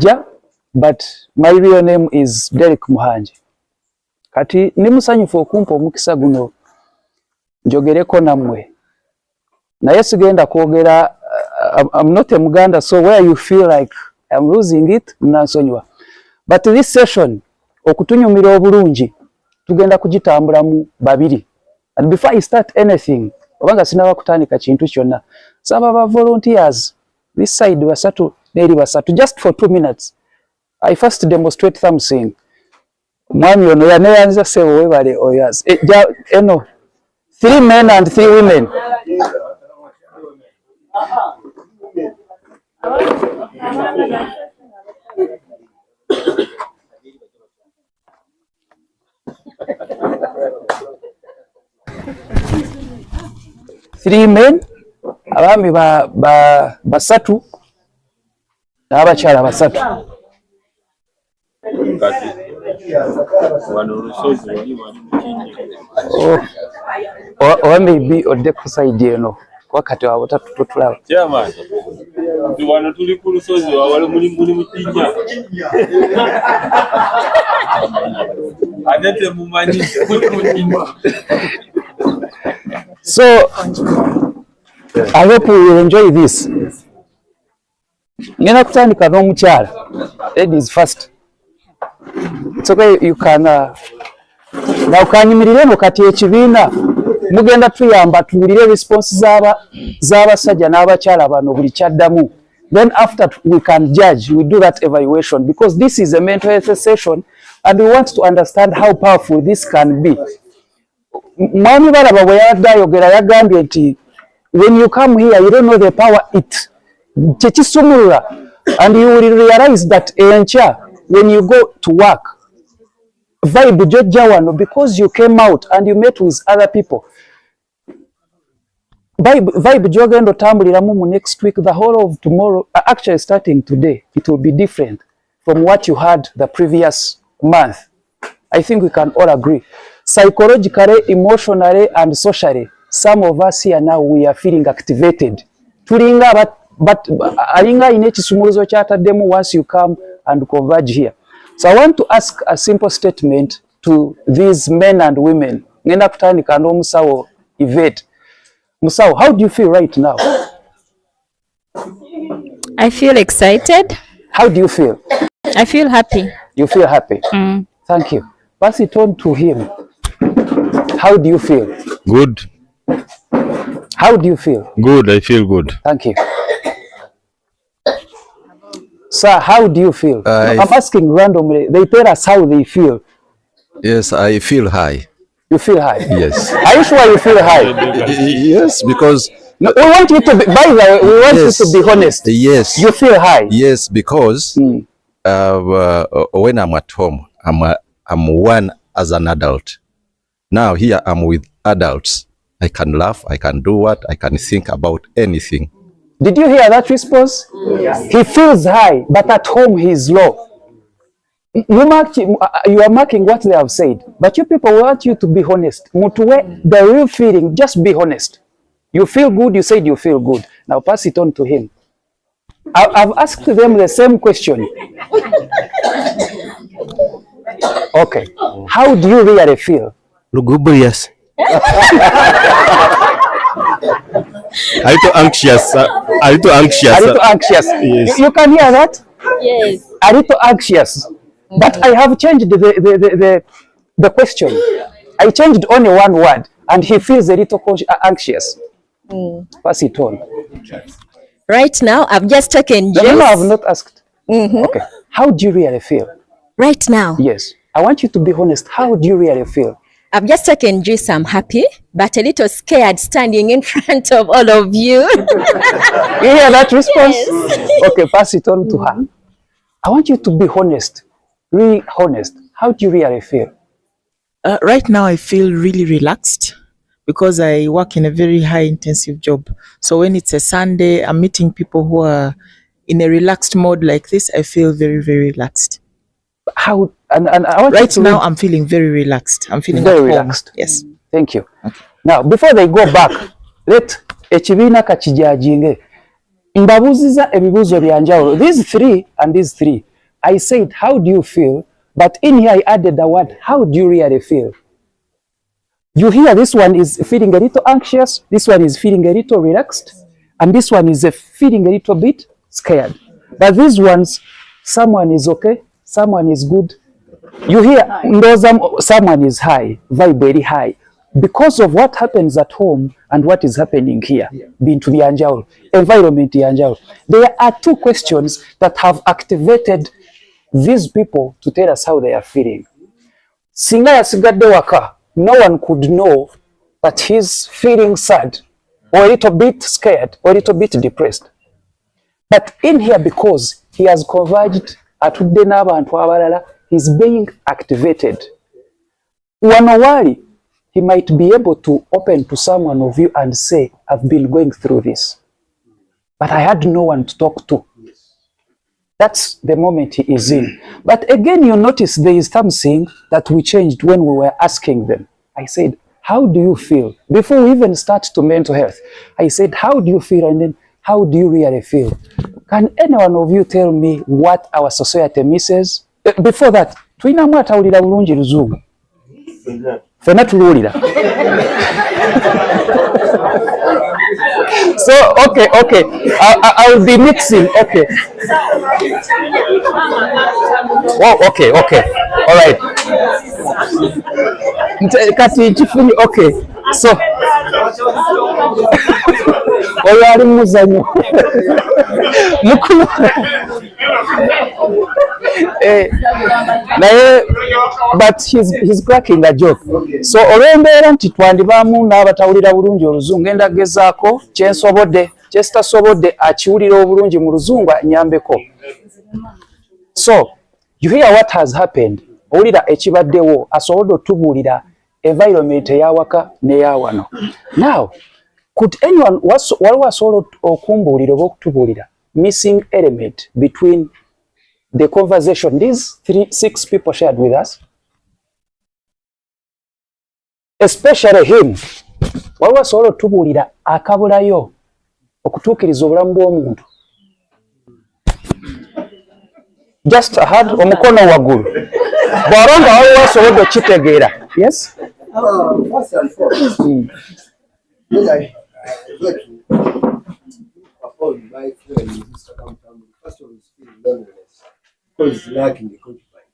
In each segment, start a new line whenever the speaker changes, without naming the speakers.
Muja, but my real name is Derek Muhanje. Kati nimusanyufu okumpa omukisa guno njogereko namwe. Naye sigenda kwogera I'm not a Muganda, so where you feel like I'm losing it, mnansonyiwa. But this session, okutunyumira obulungi, tugenda kugitambulamu babiri. And before I start anything, obanga sinaba kutandika kintu kyonna, saba ba volunteers, this side basatu, neri basatu, just for 2 minutes. I first demonstrate something. Mwami ono yaneyanza sewo webale oyaz. Eno, 3 men and 3 women. Three men, abami basatu, n'abakyala basatu. Or maybe on the side, you know. Wakati wa watatu tutulao.
Chairman. Tuwana tuli ku lusozi wawale muli mutinya. Adete mumanyi mutinya.
So I hope you will enjoy this. Ngena kutandika n'omukyala. Ladies first. It's okay, you can na ukanyimiriremo kati ekibiina mugenda tuyamba tuwulire response z'abasajja n'abakyala bano buli kyaddamu. Then after we can judge, we do that evaluation because this is a mental health session and we want to understand how powerful this can be. Mwami baraba bwe yadayogera yagambye nti when you come here you don't know the power it kyekisumulula and you will realize that enkya when you go to work vibe jojja wano because you came out and you met with other people. Vibe jogenda otambuliramu mu next week, the whole of tomorrow, actually starting today, it will be different from what you had the previous month. I think we can all agree. Psychologically, emotionally, and socially, some of us here now, we are feeling activated. Tulinga, but alinga ine kisumulizo kyataddemu once you come and converge here. So I want to ask a simple statement to these men and women. Ngenda kutandika n'omusawo Yvette. Musawo, how do you feel right now?
I feel excited.
How do you feel?
I feel happy.
You feel happy? Thank you. Pass it on to him. How do you feel?
Good.
How do you feel?
Good, I feel good.
Thank you. Sir, how do you feel? I'm asking randomly. They tell us how they feel.
Yes, I feel high.
You feel high?
Yes.
Are you sure you feel high?
Yes, because...
No, we want you to be, by the way, we want
yes,
you to be honest.
Yes.
You feel high?
Yes, because when I'm at home, I'm one as an adult. Now here I'm with adults. I can laugh, I can do what, I can think about anything.
Did you hear that response? Yes. He feels high, but at home he is low. You are marking what they have said, but you people want you to be honest. Mutuwe, the real feeling, just be honest. You feel good, you said you feel good. Now pass it on to him. I've asked them the same question. Okay. How do you really feel?
Lugubrious. A little anxious. A little anxious.
A little anxious.
Yes.
You can hear that?
Yes.
A little anxious. But I have changed the question. I changed only one word, and he feels a little anxious. Pass it on.
Right now, I've just taken juice.
No, I have not asked. Okay. How do you really feel?
Right now?
Yes. I want you to be honest. How do you really feel?
I've just taken juice. I'm happy, but a little scared standing in front of all of you.
You hear that response? Yes. Okay, pass it on to her. I want you to be honest. Really honest. How do you really feel?
Right now, I feel really relaxed because I work in a very high intensive job. So when it's a Sunday, I'm meeting people who are in a relaxed mode like this. I feel very, very relaxed.
How? And I want
right now, I'm feeling very relaxed. I'm feeling
very
at home.
relaxed.
Yes.
Thank you.
Okay.
Now, before they go back, let ekibiina kakijajinge. Mbabuziza ebibuzo byanjawulo. These three and these three. I said, how do you feel? But in here I added the word, how do you really feel? You hear this one is feeling a little anxious, this one is feeling a little relaxed, and this one is feeling a little bit scared. But these ones, someone is okay, someone is good. You hear someone is high, vibe very high. Because of what happens at home and what is happening here, bintu byanjawulo, environment yanjawulo. There are two questions that have activated these people to tell us how they are feeling. Singa yasigadde waka, no one could know that he's feeling sad or a little bit scared or a little bit depressed. But in here, because he has converged atudde n'abantu abalala, he's being activated. Wano wali, he might be able to open to someone of you and say, I've been going through this, but I had no one to talk to. That's the moment he is in. But again, you notice there is something that we changed when we were asking them. I said, how do you feel? Before we even start to mental health, I said, how do you feel? And then, how do you really feel? Can any one of you tell me what our society misses? Before that, tulina mwatawulira bulungi Luzungu. Fena tuluwulira. So, okay. I will be mixing. Okay. Oh, okay. All right. Kati chifuni, okay. So, oyo ali muzanyo. Mukulu. But he's cracking a joke. So olwembeera nti twandibaamu n'abatawulira bulungi Oluzungu, ngenda gezaako kyensobodde kyesitasobodde akiwulira obulungi mu Luzungu anyambeko. So you hear what has happened. Owulira ekibaddewo, asobodde otubuulira environment eyawaka n'eyawano. Now, could anyone waliwo asobola okumbuulira oba okutubuulira missing element between the conversation these 6 people shared with us, especially him? Waliwo asobola otubuulira akabulayo okutuukiriza obulamu bw'omuntu? Just a hand, omukono waggulu. Bw'aba nga waliwo asobodde okitegeera. Yes?
First and foremost, when I got to perform my friend in this circumstance, first of all, it's feeling loneliness because it's lacking the concubine.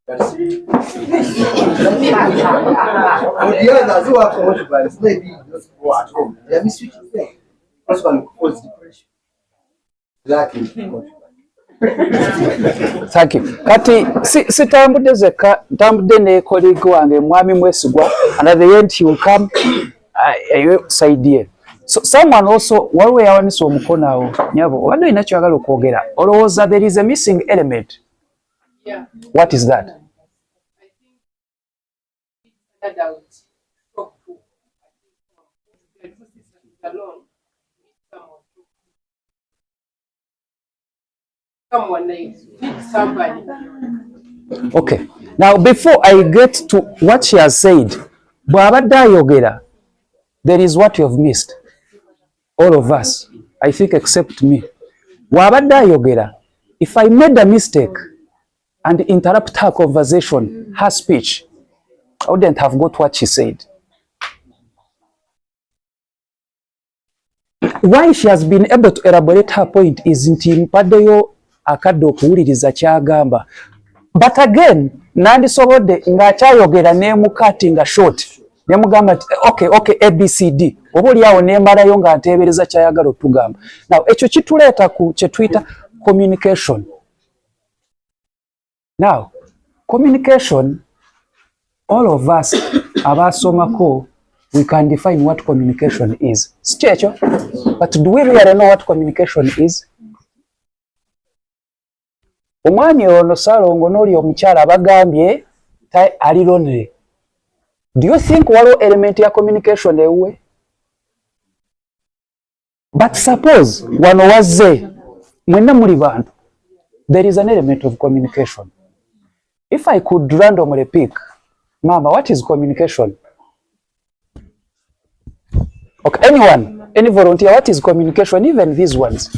That's it. For the others who have concubines, maybe just go at home. They are missing things. First one causes depression. Lacking the concubine.
Thank you. Kati sitambudde zeka, ntambudde ne colleague wange mwami mwesigwa, and at the end he will come side. So someone also, waliwo yawanisa omukono awo, nyabo obadde olina kyagala okwogera, olowooza there is a missing element.
Yeah.
What is that?
I think adults talk to alone, someone else, somebody.
Okay. Now before I get to what she has said, bw'abadde ayogera, there is what you have missed. All of us, I think except me. Bw'abadde ayogera, if I made a mistake and interrupt her conversation, her speech, I wouldn't have got what she said. Why she has been able to elaborate her point is nti mpaddeyo akadde okuwuliriza kyagamba. But again, nandisobodde ng'akyayogera n'emukati nga short. Nemugamba okay, ABCD. Oba oliawo nembalayo nga nteebereza kyayagala otugamba. Now, ekyo kituleeta ku kye tuyita communication. Now, communication, all of us abasomako, we can define what communication is. Sikyekyo? But do we really know what communication is? Omwami ono Salongo n'oli omukyala bagambye ali lonely. Do you think waliwo element ya communication ewuwe? But suppose wano wazze mwenna muli bantu, there is an element of communication. If I could randomly pick, Mama, what is communication? Okay, anyone, any volunteer, what is communication? Even these ones.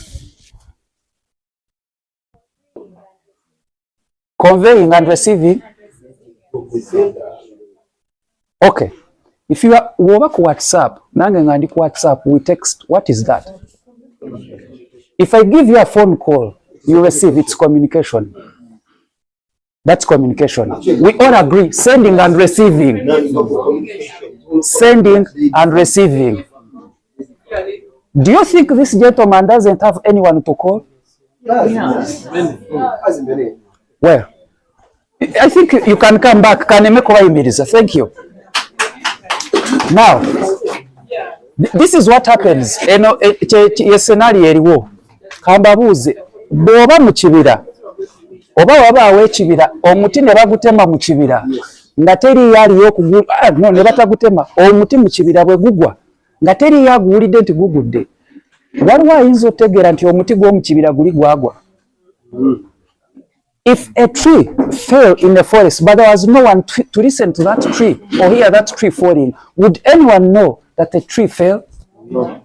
Conveying and receiving. Okay. If you are work WhatsApp, nange ngandi ku WhatsApp, we text. What is that? If I give you a phone call, you receive, it's communication. That's communication. We all agree, sending and receiving. Sending and receiving. Do you think this gentleman doesn't have anyone to call? Well, I think you can come back. Thank you. Now, this is what happens. Scenario eriwo. Kambabuze boba mu kibira oba wabaawo ekibira omuti ne bagutema mu kibira nga teri yaliyo okugula no ne batagutema omuti mu kibira bwe gugwa nga teri yaguwulidde nti gugudde waliwo ayinza otegeera nti omuti gw'omu kibira guli gwagwa. If a tree fell in the forest but there was no one to listen to that tree or hear that tree falling, would anyone know that the tree fell? No.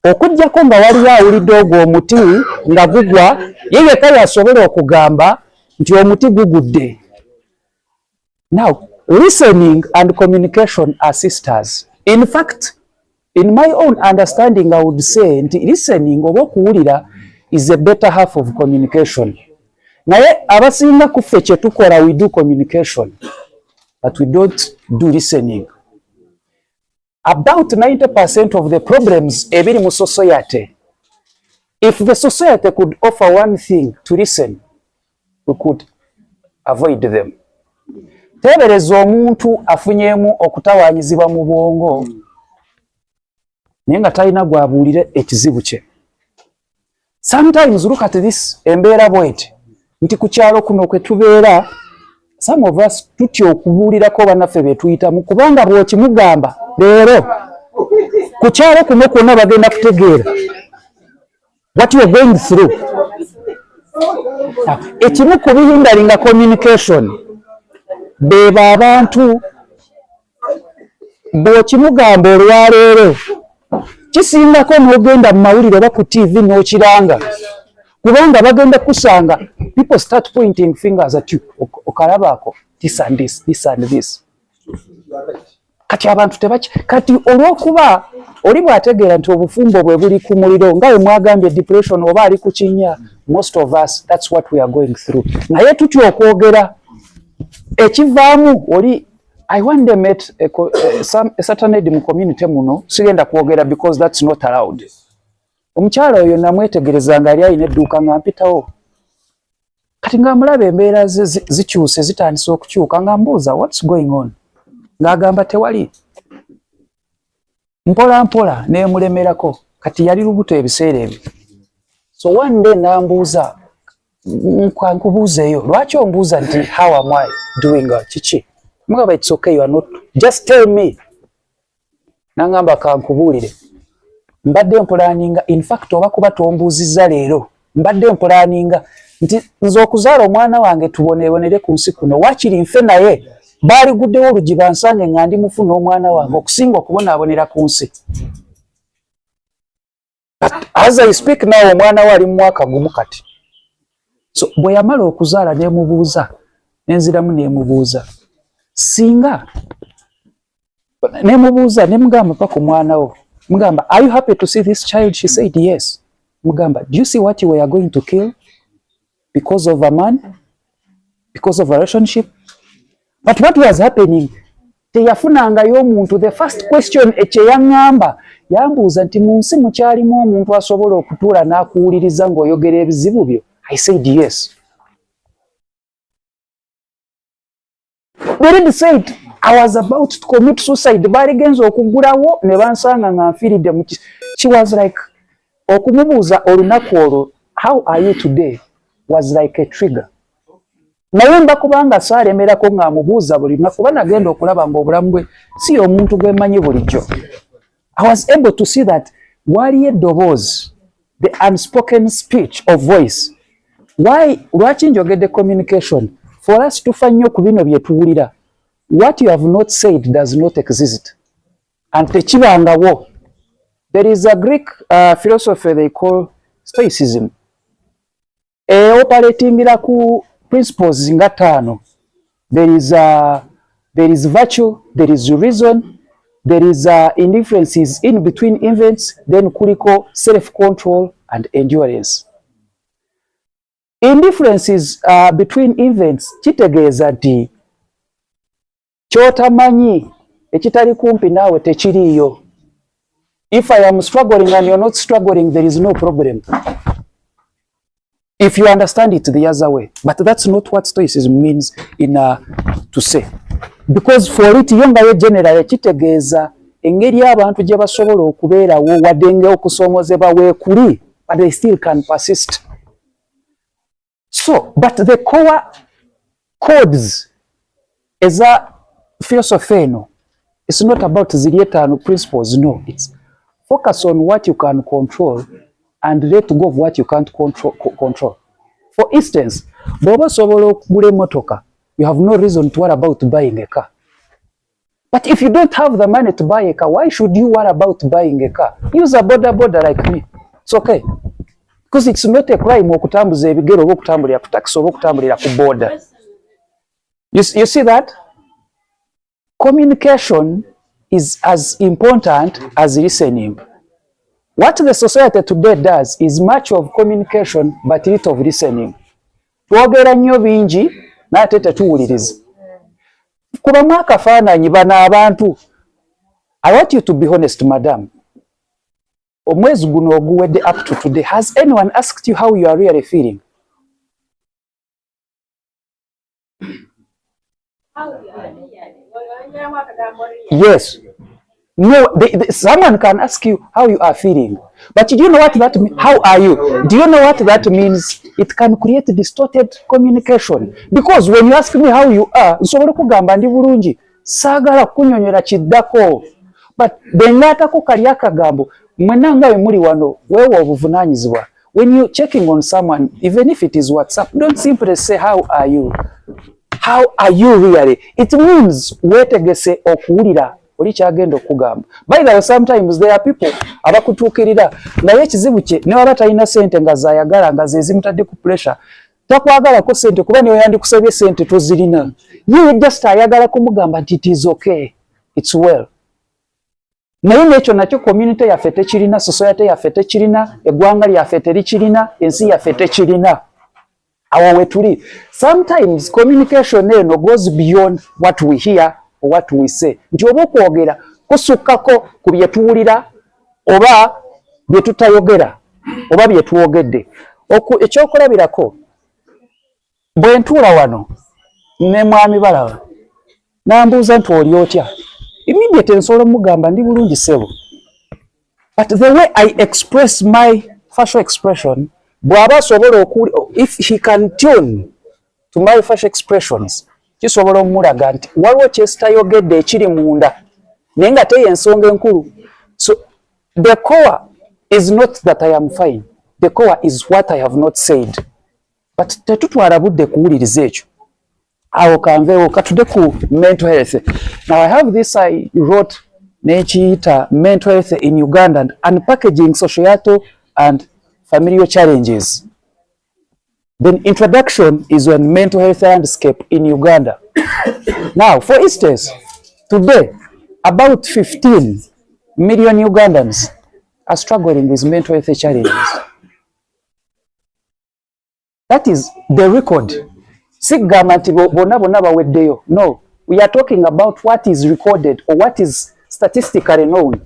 Okujjako nga waliwo awulidde ogwo omuti nga gugwa yeye kale asobola okugamba nti omuti gugudde. Now, listening and communication are sisters. In fact, in my own understanding, I would say nti listening oba okuwulira is a better half of communication. Naye abasinga kuffe kye tukola, we do communication but we don't do listening. About 90% of the problems ebiri mu society, if the society could offer one thing, to listen, we could avoid them. Tebereza omuntu afunyemu okutawanyizibwa mu bwongo naye nga talina gwabuulire ekizibu kye. Sometimes look at this, embeera bweti nti ku kyalo kuno kwe tubeera, some of us tutya okubuulirako bannaffe betuyitamu kubanga bw'okimugamba leero ku kyalo kuno kwonna bagenda kutegeera what you are going through. Ekimu ku bihindalinga communication beba abantu bw'okimugamba olwaleero kisingako n'ogenda mu mawulire oba ku TV n'okiranga kubanga bagenda kusanga people start pointing fingers at you. Okalabaako this and this, this and this. Kati abantu tebaki kati olw'okuba oli bw'ategeera nti obufumbo bwe buli ku muliro nga bwe mwagambye depression oba ali ku kinnya, most of us that's what we are going through. Naye tutya okwogera ekivaamu oli I one day met a certain lady mu community muno, sigenda kwogera because that's not allowed. Omukyala oyo namwetegereza nga ali alina edduuka nga mpitawo kati nga mulaba embeera zikyuse zitandise okukyuka nga mbuuza what's going on, ng'agamba tewali. Mpola mpola neemulemerako kati yali lubuto ebiseera ebyo. So one day nambuuza nkubuuzeeyo lwaki ombuuza nti how am I doing kiki? Mugamba it's okay, you are not, just tell me. Nangamba kankubuulire mbadde mpulaninga, in fact oba kuba tombuuzizza leero mbadde mpulaninga nti nze okuzaala omwana wange tuboneebonere ku nsi kuno waakiri nfe naye baali guddewo olugi bansange nga ndi mufuna omwana wange okusinga okubonaabonera ku nsi. But as I speak now omwana we ali mu mwaka gumu kati. So bwe yamala okuzaala neemubuuza nenziramu neemubuuza singa neemubuuza nemugamba paka omwana wo mugamba are you happy to see this child? She said yes. Mugamba do you see what you were going to kill because of a man, because of a relationship? But what was happening, teyafunangayo omuntu. The first question ekyeyaŋŋamba yambuuza nti mu nsi mukyalimu omuntu asobola okutuula n'akuwuliriza ng'oyogera ebizibu byo? I said yes. We did say it. I was about to commit suicide. Baligenza okugulawo ne bansanga nga nfiiridde mu. She was like okumubuuza olunaku olwo how are you today was like a trigger. Naye mba kubanga saalemerako ng'amubuuza buli lunaku kuba nagenda okulaba ng'obulamu bwe si omuntu gwe mmanyi bulijjo. I was able to see that waliyo eddoboozi, the unspoken speech of voice. Lwaki njogedde communication? For us tufa nnyo ku bino bye tuwulira. What you have not said does not exist. And tekibangawo. There is a Greek philosophy they call Stoicism. Operatingira ku principles nga ttaano. There is virtue, there is reason, there is indifferences in between events, then kuliko self-control and endurance. Indifferences between events kitegeeza nti kyotamanyi ekitali kumpi naawe tekiriiyo. If I am struggling and you're not struggling, there is no problem. If you understand it the other way. But that's not what stoicism means in to say. Because for it, yongayo generally kitegeeza engeri abantu gye basobola okubeerawo wadde ng'okusoomozebwa weekuli, but they still can persist. So, but the core codes as a philosophy, no, it's not about zilietano principles, no. It's focus on what you can control and let go of what you can't control. For instance, boba sobola okugula emotoka, you have no reason to worry about buying a car. But if you don't have the money to buy a car, why should you worry about buying a car? Use a border like me. It's okay. Because it's not a crime okutambuza ebigero oba okutambulira ku taxi oba okutambulira ku border. You see that? Communication is as important as listening. What the society today does is much of communication but little of listening. Twogera nnyo bingi n'ate tetuwuliriza. Kubamu akafaananyi bano abantu. I want you to be honest, madam. Omwezi guno oguwedde up to today, has anyone asked you how you are really feeling? Yes. No, someone can ask you how you are feeling. But do you know what that means? How are you? Do you know what that means? It can create distorted communication. Because when you ask me how you are, nsobola kugamba ndi bulungi, saagala kunyonyera kiddako. But beng'atako kali akagambo, mwena nga muli wano, weewa obuvunaanyizibwa. When you're checking on someone, even if it is WhatsApp, don't simply say, how are you? How are you really? It means weetegese okuwulira oli kyagenda okugamba. By the way, sometimes there are people abakutuukirira naye ekizibu kye ne waba talina ssente nga zaayagala nga ze zimutadde ku pressure, takwagalako ssente kuba niwe yandikusabye ssente tozirina. You just ayagala kumugamba nti it is okay, it's well. Naye n'ekyo nakyo community yaffe tekirina, society yaffe tekirina, eggwanga lyaffe terikirina, ensi yaffe tekirina. Awo we tuli. Sometimes communication eno goes beyond what we hear or what we say. Nti oba okwogera kusukkako ku bye tuwulira oba bye tutayogera oba bye tuwogedde. Ekyokulabirako, bwe ntuula wano ne mwami balaba n'ambuuza nti oli otya, immediately nsobola mugamba ndi bulungi ssebo. But the way I express my facial expression, bw'aba asobola if he can tune to my facial expressions, kisobola omulaga nti waliwo kyesitayogedde ekiri munda naye nga teye ensonga enkulu. So the core is not that I am fine, the core is what I have not said. But tetutwala budde kuwuliriza ekyo. Awo kanveewo katudde ku mental health. Now I have this I wrote nekiyita mental health in Uganda and unpackaging societal and familial challenges. Then introduction is on mental health landscape in Uganda. Now, for instance, today about 15 million Ugandans are struggling with mental health challenges. That is the record. Sigamba nti bonna baweddeyo. No, we are talking about what is recorded or what is statistically known.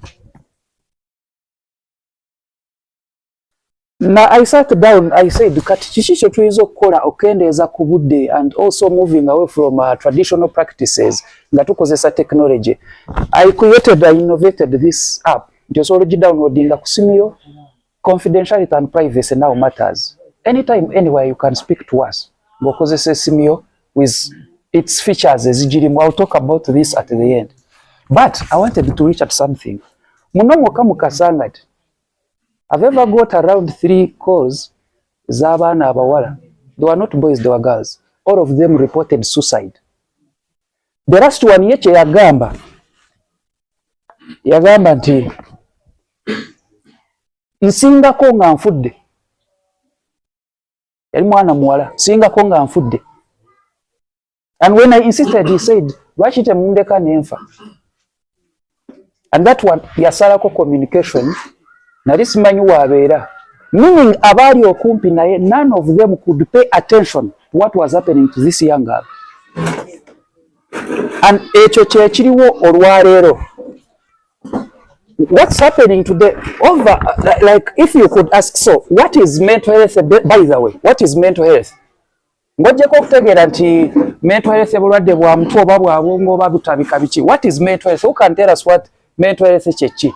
Now I sat down, I said, kati kiki kye tuyinza okukola okendeeza ku budde and also moving away from traditional practices nga tukozesa technology. I innovated this app. Nti osobola ogidownloadinga ku simu yo. Confidentiality and privacy now matters. Anytime, anywhere you can speak to us. Ng'okozesa esimu yo with its features ezigirimu. I'll talk about this at the end. But I wanted to reach at something. Muno mwokka mukasanga nti I've ever got around 3 calls z'abaana abawala. They were not boys, they were girls. All of them reported suicide. The last one ye kye yagamba nti nsingako nga nfudde. Yali mwana muwala, nsingako nga nfudde. And when I insisted, he said, "Lwaki temundeka nenfa?" And that one, yasalako communication, nali simanyi wabeera. Meaning, abaali okumpi naye, none of them could pay attention to what was happening to this young girl. And ekyo kye kiriwo olwaleero. What's happening today over, like, if you could ask, so what is mental health? By the way, what is mental health? Ngojjeko okutegeera nti mental health bulwadde bwa mutwe oba bwa bwongo oba butabika biki. What is mental health? Who can tell us what mental health is?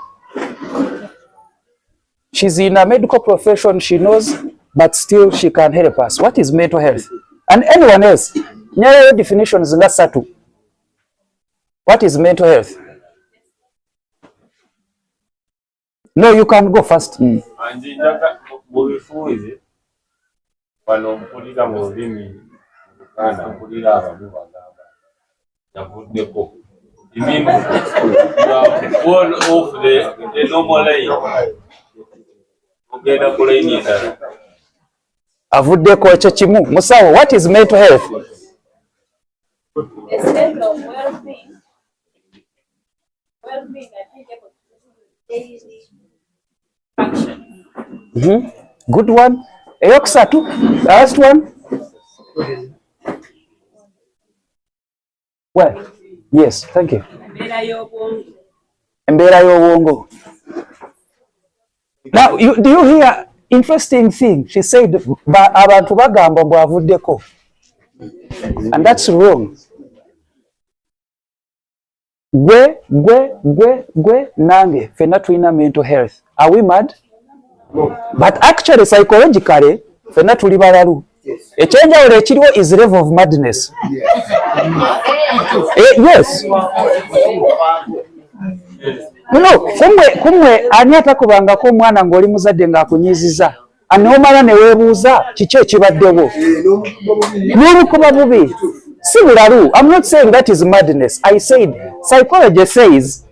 She's in a medical profession, she knows, but still she can help us. What is mental health? And anyone else? Nyayo definitions nga satu. What is mental health? No, you can go first.
Anji njaka mubifuuze wano mpulira mu lulimi Uganda mpulira abantu bagamba yavuddeko. You mean you are one of the normal line. Ogenda ku line endala.
Avuddeko ekyo kimu. Musawo, what is mental health?
A state of well-being. Well-being, I think, daily function.
Good one. Eyokusatu. Last one. Well, yes, thank you. Embeera y'obwongo. Now, do you hear interesting thing? She said, abantu bagamba mbu avuddeko. And that's wrong. Gwe, nange, fena tulina mental health. Are we mad? But actually, psychologically, fena tuli balalu. Ekyenjawulo ekiriwo is level of madness. Yes. No, kumwe ani atakubangako omwana ng'oli muzadde ng'akunyiiziza. Anomala ne weebuuza kiki ekibaddewo. N'obukuba bubi. Si bulalu. I'm not saying that is madness. I said psychology says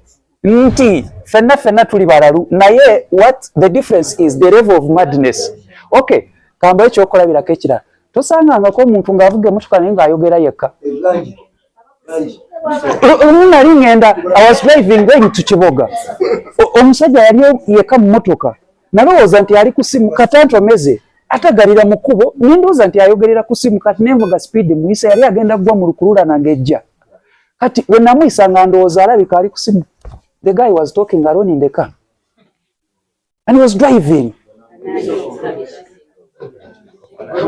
nti fenna tuli balalu. Naye what the difference is the level of madness. Okay, kamba ekyokulabirako ekirala. Tosangangako omuntu ng'avuga emmotoka naye ng'ayogera yekka. Nali ngenda, I was driving going to Kiboga. Omusajja yali yekka mu mmotoka. Nalowooza nti ali ku simu katantomeze atagalira mu kkubo, nindowooza nti ayogerera ku simu kati nenvuga speed muyisa yali agenda gwa mu lukulula nange ejja. Kati we namuyisa nga ndowooza alabika ali ku simu. The guy was talking alone in the car. And he was driving.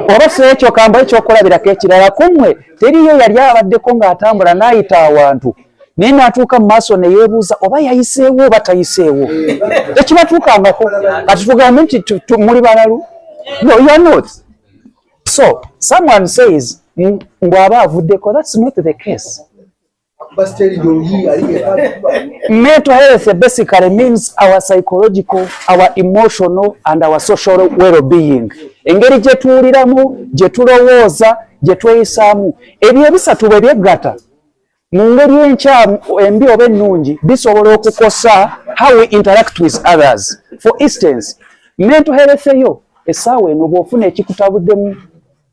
Olose ekyo kamba ekyokulabirako ekirala kumwe teriyo yali abaddeko ng'atambula n'ayita awantu naye n'atuuka mu maaso ne yeebuuza oba yayiseewo oba tayiseewo tekibatuukangako kati tugambe nti muli balalu. No, you are not. So someone says ng'aba avuddeko, that's not the case. Mental health basically means our psychological, our emotional and our social well-being. Engeri gye tuwuliramu, gye tulowooza, gye tweyisaamu, ebyo ebisatu bwe byeggata mu ngeri enkyamu embi oba ennungi bisobola okukosa how we interact with others. For instance, mental health eyo essaawa eno bw'ofuna ekikutabuddemu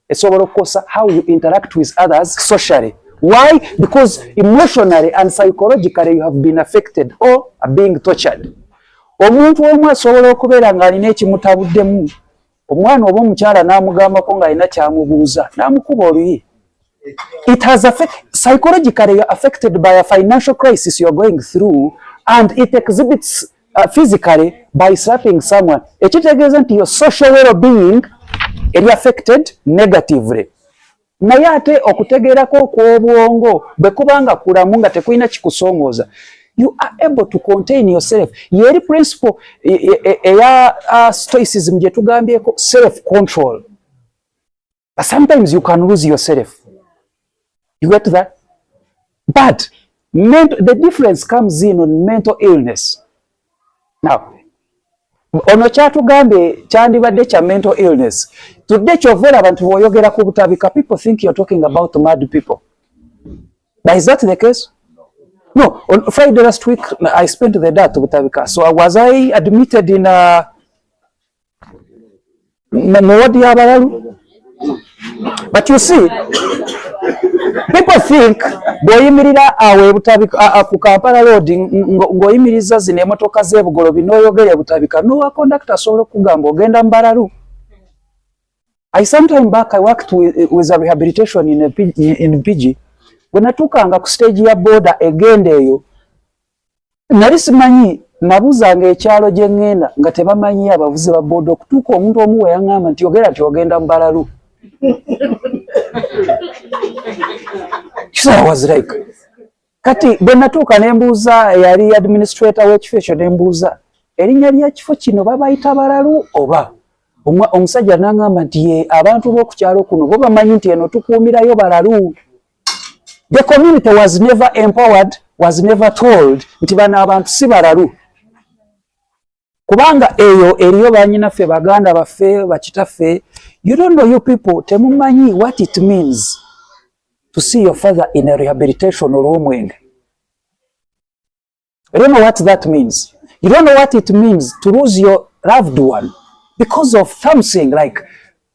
esobola okukosa how you interact with others socially. Why? Because emotionally and psychologically you have been affected or are being tortured. Omuntu omu asobola okubeera ng'alina ekimutabuddemu, omwana oba omukyala n'amugambako ng'alina kyamubuuza n'amukuba oluyi. It has affected, psychologically you are affected by a financial crisis you are going through, and it exhibits physically by slapping someone. Ekitegeeza nti your social well-being eri affected negatively. Naye ate okutegeerako okw'obwongo bwe kubanga kulamu nga tekulina kikusongooza, you are able to contain yourself. Yeri principle eya stoicism gye tugambyeko self-control. But sometimes you can lose yourself. You get that? But the difference comes in on mental illness. Now, ono kyatugambe kyandibadde kya mental illness. Today kyovera abantu boyogera ku butabika, people think you're talking about mad people. But is that the case? No. On Friday last week, I spent the day at butabika. So was I admitted in ward ya balalu? But you see, People think boyimirira awe butabika ku Kampala Road ngoyimiriza zine emotoka z'ebugolo binoyogere butabika no conductor solo kugamba ogenda mbalalu. Sometime back I worked with a rehabilitation in PG. When natukanga ku stage ya border egende eyo nali simanyi nabuzanga ekyalo gye ngenda nga tebamanyi abavuzi ba boda okutuuka omuntu omu we yaŋŋamba nti ogenda mbalalu. So I was like, kati bwe natuuka ne mbuuza yali administrator w'ekifo ekyo ne mbuuza erinnya ly'ekifo kino babayita balalu oba omusajja n'aŋŋamba nti abantu b'oku kyalo kuno bo bamanyi nti eno tukuumirayo balalu. The community was never empowered, was never told nti bano abantu si balalu. Kubanga eyo eriyo banyinaffe baganda baffe bakitaffe. You don't know, you people temumanyi what it means to see your father in a rehabilitation or omwenge. You don't know what that means. You don't know what it means to lose your loved one because of something like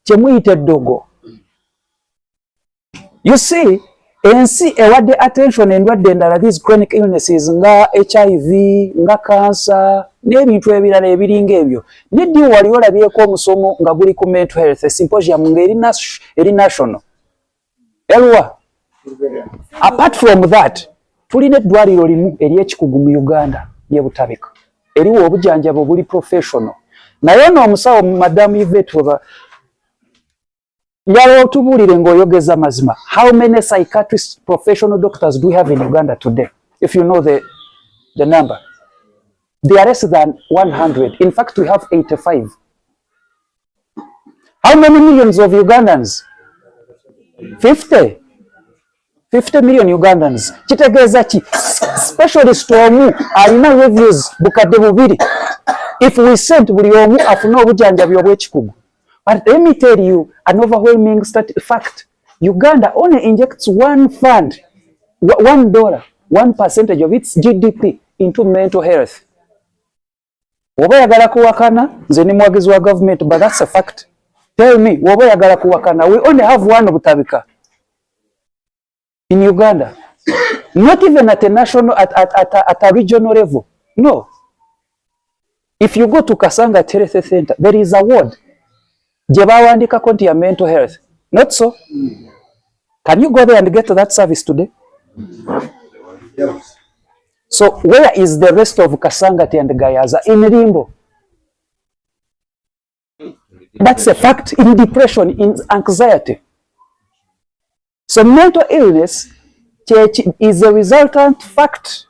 chemuyite dogo. You see, ensi ewadde attention endwadde endala these chronic illnesses nga HIV, nga cancer, n'ebintu ebirala ebiringa ebyo. Neddi wali olabyeko omusomo nga guli ku mental health symposium nga eri national. Elwa. Apart from that, tulina eddwaliro limu ery'ekikugu mu Uganda ye butabika. Eriwo obujjanjabo buli professional. Naye n'omusawo Madam Yvette njala otubuulire ng'oyogeza mazima. How many psychiatrists, professional doctors do we have in Uganda today? If you know the number. They are less than 100. In fact, we have 85. How many millions of Ugandans? 50. 50 million Ugandans. Kitegeeza ki? Specialist omu alina reviews bukadde bubiri. If we sent buli omu afuna obujjanjabi obw'ekikugu. But let me tell you an overwhelming fact. Uganda only injects one fund, $1, 1% of its GDP into mental health. Woba yagala kuwakana, nze ni mwagizi wa government, but that's a fact. Tell me, woba yagala kuwakana, we only have one butabika in Uganda. Not even at a national, at a regional level. No. If you go to Kasanga Health Center, there is a ward. Jebawandika konti ya mental health. Not so. Can you go there and get that service today?
Yes.
So where is the rest of Kasangati and Gayaza? In limbo. That's a fact. In depression, in anxiety. So mental illness is a resultant fact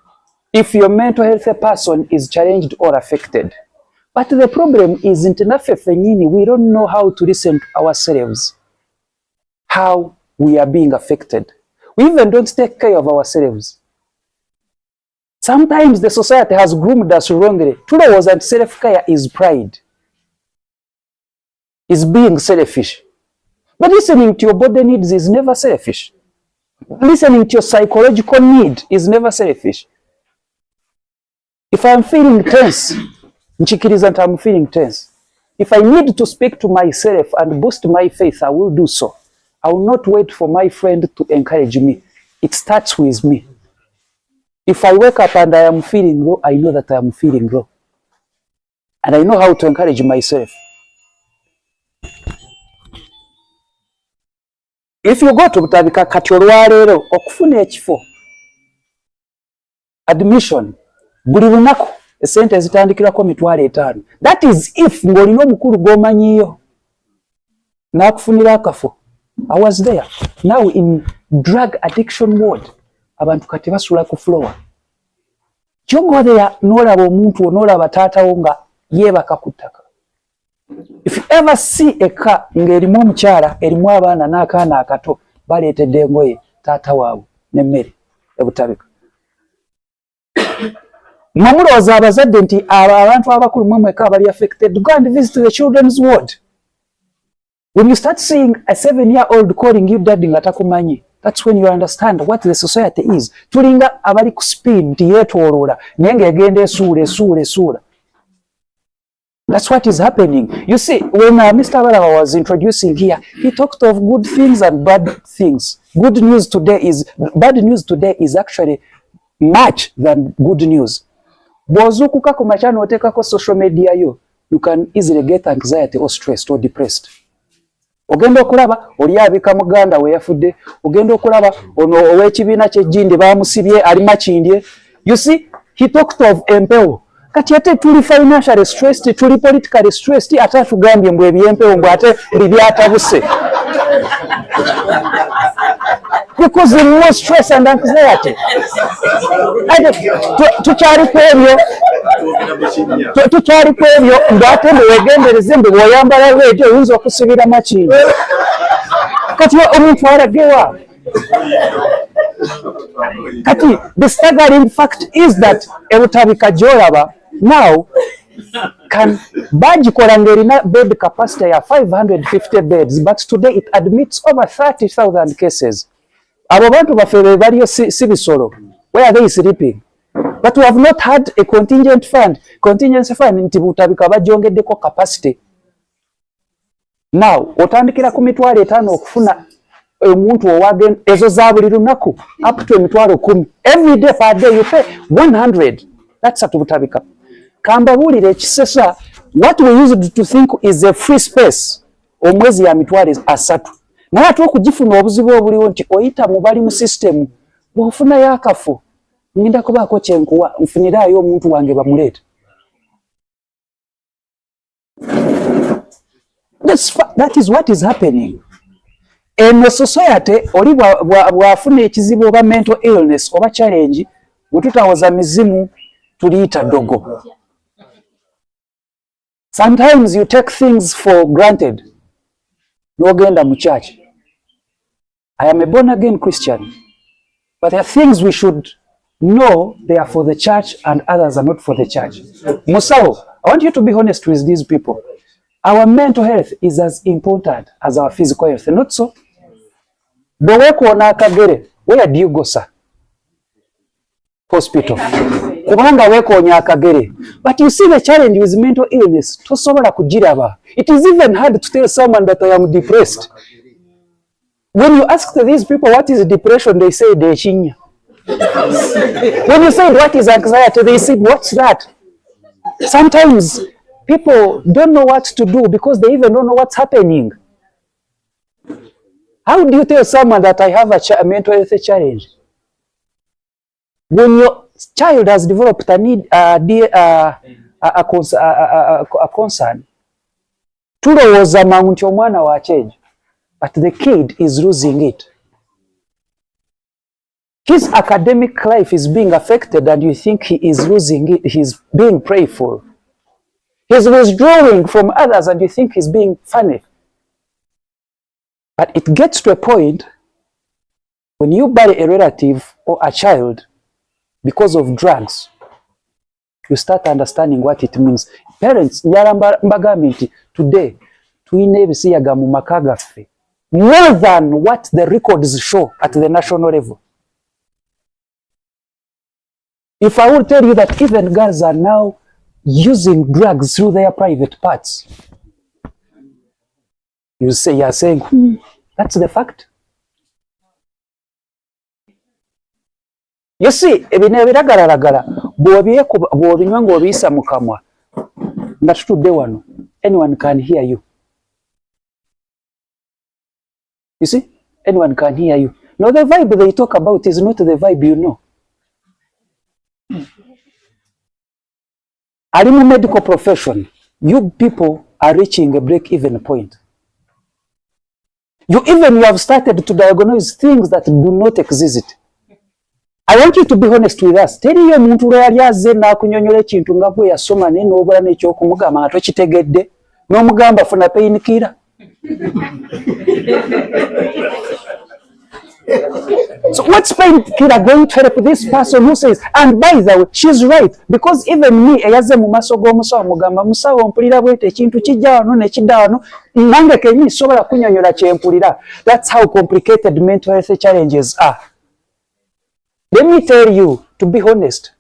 if your mental health person is challenged or affected. But the problem isn't enough. We don't know how to listen to ourselves, how we are being affected. We even don't take care of ourselves. Sometimes the society has groomed us wrongly. Truly was that self-care is pride, is being selfish. But listening to your body needs is never selfish. Listening to your psychological need is never selfish. If I'm feeling tense, I'm feeling tense. If I need to speak to myself and boost my faith, I will do so. I will not wait for my friend to encourage me. It starts with me. If I wake up and I am feeling low, I know that I am feeling low. And I know how to encourage myself. If you go to Butabika kati olwaleero okufuna ekifo admission buli lunaku esente zitandikirako $5,000. That is if ng'olina omukulu gw'omanyiyo n'akufunira akafo. I was there. Now in drug addiction ward, abantu kati basula ku floor. You go there n'olaba omuntu n'olaba taatawo nga yeebaka ku ttaka. If you ever see a car ng'erimu omukyala erimu abaana n'akaana akato baleetedde engoye taata waabwe n'emmere ebutabika. Mamulowooza abazadde nti abantu abakulu mwe mweka abali affected. Go and visit the children's ward. When you start seeing a 7-year-old calling you daddy nga takumanyi, that's when you understand what the society is. Tulinga abali ku spin nti yeetooloola naye ng'egenda esuula. That's what is happening. You see, when Mr. Balawa was introducing here, he talked of good things and bad things. Bad news today is actually much than good news. Bwozukuka ku makya n'oteekako social media yo, you can easily get anxiety or stressed or depressed. Ogenda okulaba oli abika muganda we yafudde, ogenda okulaba ono ow'ekibiina ky'ejjindi baamusibye ali makindye. You see, he talked of empewo. Kati ate tuli financially stressed, tuli politically stressed, ate atugambye mbu ebyempewo mbu ate buli byatabuse. Because of more stress and anxiety. Tukyali ku ebyo ng'ate weegendereze mbu bw'oyambala lwetyo oyinza okusibira makindi. Kati omuntu alagewa. Kati the staggering fact is that ebutabika gy'olaba now can bagikola ng'erina bed capacity ya 550 beds, but today it admits over 30,000 cases. Abo bantu baffe be baliyo si bisolo. Where are they sleeping? But we have not had a contingency fund nti butabika bagyongeddeko capacity. Now otandikira ku mitwalo 5 okufuna omuntu owagen ezo za buli lunaku up to emitwalo 10 every day per day you pay 100. That's at butabika. Kambabulire ekisesa what we used to think is a free space omwezi ya mitwalo 3 naye ate okugifuna obuzibu obuliwo nti oyita mu bali mu system bw'ofuna yakafo ngenda kubaako kyenkuwa nfuniraayo omuntu wange bamuleeta. That is what is happening. In the society, oli bwafuna ekizibu oba mental illness oba challenge, bwe tutawoza mizimu tuliyita dogo. Sometimes you take things for granted. N'ogenda mu church. I am a born again Christian, but there are things we should know they are for the church and others are not for the church. Musawo, I want you to be honest with these people. Our mental health is as important as our physical health, not so? Bwewekuona akagere, where do you go, sir? Hospital. Kubanga wekoonya akagere. But you see the challenge with mental illness, tosobola kugiraba. It is even hard to tell someone that I am depressed. When you ask these people what is depression, they say dechinya. When you say what is anxiety, they say what's that? Sometimes people don't know what to do because they even don't know what's happening. How do you tell someone that I have a mental health challenge? When your child has developed a need, a concern, tulowooza mangu nti omwana wa change, but the kid is losing it. His academic life is being affected and you think he is losing it, he's being playful. He's withdrawing from others and you think he's being funny. But it gets to a point when you bury a relative or a child because of drugs, you start understanding what it means. Parents, njala mbagambye nti today tuyina ebisiyaga mu maka gaffe more than what the records show at the national level. If I would tell you that even girls are now using drugs through their private parts, you say, you're saying, that's the fact. You see, ebino ebiragalagala bw'obinywa ng'obiyisa mu kamwa nga tutudde wano, anyone can hear you. You see, anyone can hear you. Now the vibe they talk about is not the vibe you know. Are in a medical profession, you people are reaching a break-even point. You have started to diagnose things that do not exist. I want you to be honest with us. Teri yo muntu lwe yali azze n'akunyonyola ekintu nga bwe yasoma naye n'obula n'ekyokumugamba nga tokitegedde n'omugamba funa painkiller. So what's painkiller going to help this person who says, and by the way, she's right, because even me, eyaze mu maaso g'omusawo mugamba musawo mpulira bwete ekintu kijja wano ne kidda wano nange kennyini sobola kunyonyola kye mpulira. That's how complicated mental health challenges are. Let me tell you, to be honest,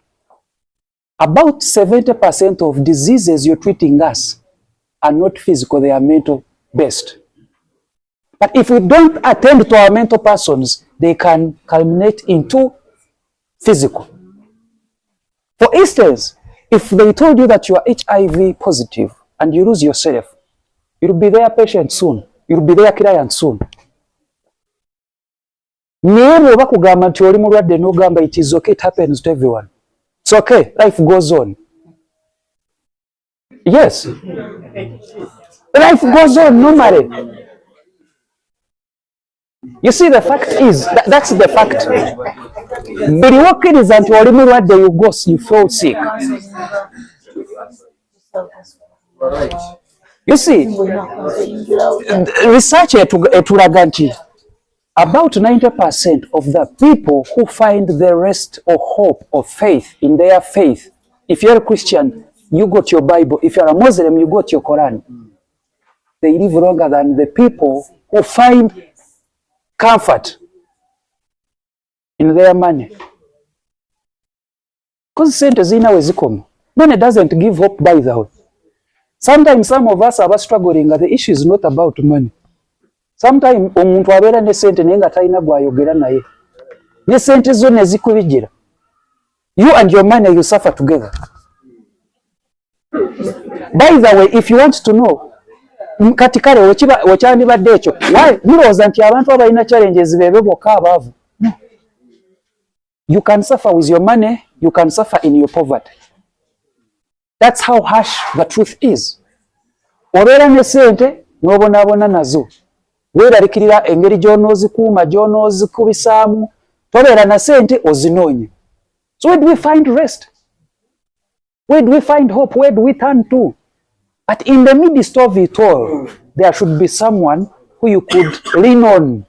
about 70% of diseases you're treating us are not physical, they are mental based. But if we don't attend to our mental persons, they can culminate into physical. For instance, if they told you that you are HIV positive and you lose yourself, you'll be their patient soon. You'll be their client soon. It is okay, it happens to everyone. It's okay, life goes on. Yes. Life goes on normally. You see, the fact is, that's the fact. But you walk in is that you go, you fall sick. You see, research etulaganti about 90% of the people who find the rest or hope or faith in their faith. If you're a Christian, you got your Bible. If you're a Muslim, you got your Quran. They live longer than the people who find comfort in their money. Because sentes ina wezikomo. Money doesn't give hope, by the way. Sometimes some of us are struggling. The issue is not about money. Sometimes omuntu abeera ne sente naye nga talina gwayogera naye. Ne sente zo ne zikubigira. You and your money, you suffer together. By the way, if you want to know, kati kale wekyandibadde ekyo, why mulowooza nti abantu abalina challenges bebe bokka abaavu? No. You can suffer with your money, you can suffer in your poverty. That's how harsh the truth is. Obeera ne sente n'obonaabona nazo. Weeraliikirira engeri gy'onoozikuuma, gy'onoozikubisaamu, tobeera na sente ozinoonye. So where do we find rest? Where do we find hope? Where do we turn to? But in the midst of it all, there should be someone who you could lean on.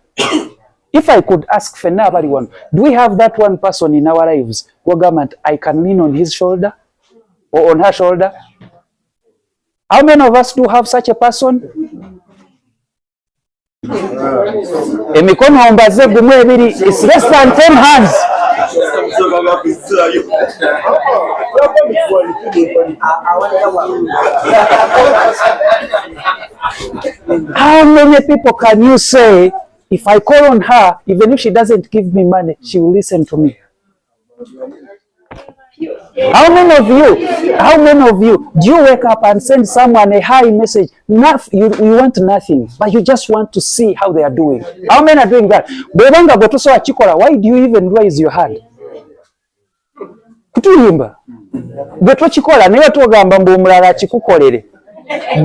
If I could ask for everyone, do we have that one person in our lives who government I can lean on his shoulder or on her shoulder? How many of us do have such a person? Emikono mbaze gumu ebiri, it's less than 10 hands. How many people can you say, if I call on her, even if she doesn't give me money, she will listen to me? How many of you, do you wake up and send someone a hi message? You want nothing, but you just want to see how they are doing. How many are doing that? Why do you even raise your hand?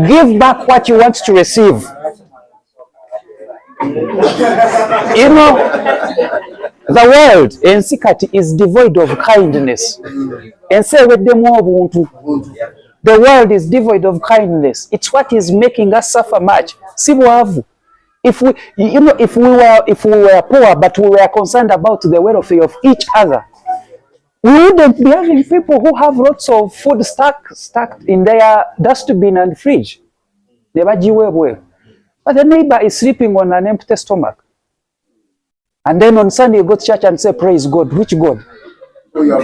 Give back what you want to receive. You know, the world is devoid of kindness. The world is devoid of kindness. It's what is making us suffer much. If we were poor, but we were concerned about the welfare of each other, we wouldn't be having people who have lots of food stacked in their dustbin and fridge. But the neighbor is sleeping on an empty stomach. And then on Sunday you go to church and say, praise God. Which God? You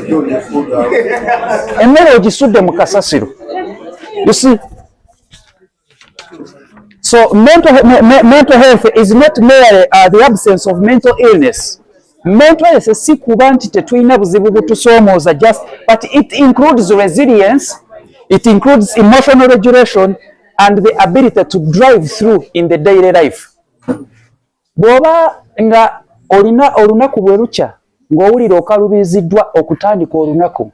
see? So mental health is not merely the absence of mental illness. Mental illness is but it includes resilience, it includes emotional regulation, and the ability to drive through in the daily life. Bwoba nga olina olunaku bwe lukya ng'owulira okalubiziddwa okutandika olunaku,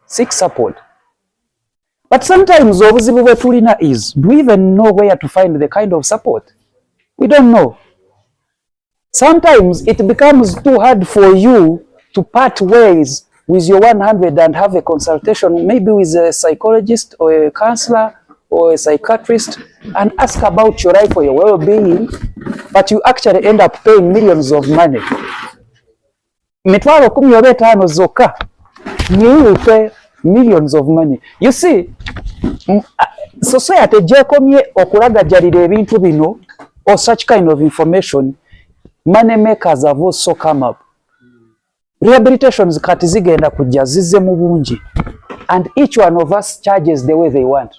seek support. But sometimes obuzibu bwe tulina is, do we even know where to find the kind of support? We don't know. Sometimes it becomes too hard for you to part ways with your 100 and have a consultation, maybe with a psychologist or a counselor or a psychiatrist, and ask about your life or your well-being, but you actually end up paying millions of money. Mitwalo 15 zokka, you will pay millions of money. You see, society gyekomye okulagajalira ebintu bino or such kind of information. Money makers have also come up. Rehabilitations kati zigenda kujja zizze mu bungi, and each one of us charges the way they want.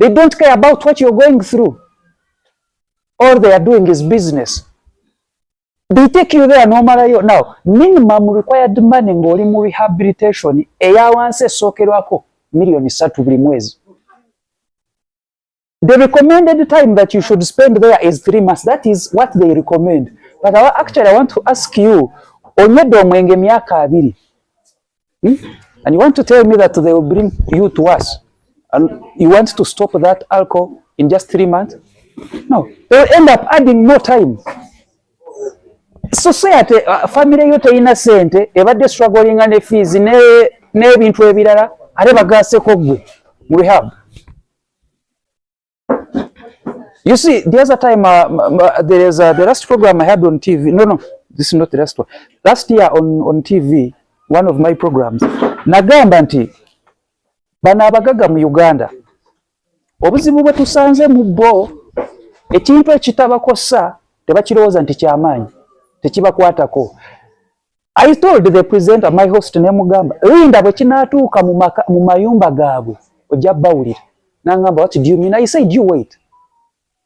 They don't care about what you're going through. All they are doing is business. They take you there normally. Now, minimum required money ngoli mu rehabilitation eyawanse sokerwako $3 buli mwezi. The recommended time that you should spend there is 3 months. That is what they recommend. But actually, I want to ask you, onyedo omwenge myaka 2. And you want to tell me that they will bring you to us? And you want to stop that alcohol in just 3 months? No. They will end up adding more time. Society, family yote ina sente, ebadde struggling ne fees, ne bintu ebirala, ate bagasseko gwe mu rehab. You see, the other time, there is the last program I had on TV. No, this is not the last one. Last year on TV, one of my programs, nagamba nti bano abagaga mu Uganda obuzibu bwe tusanze mu bo ekintu ekitabakosa tebakirowooza nti kyamaanyi tekibakwatako. I told the presenter, my host, ne mugamba linda bwe kinaatuuka mu mayumba gaabwe ojja bawulira. Nangamba, what do you mean? I said, you wait.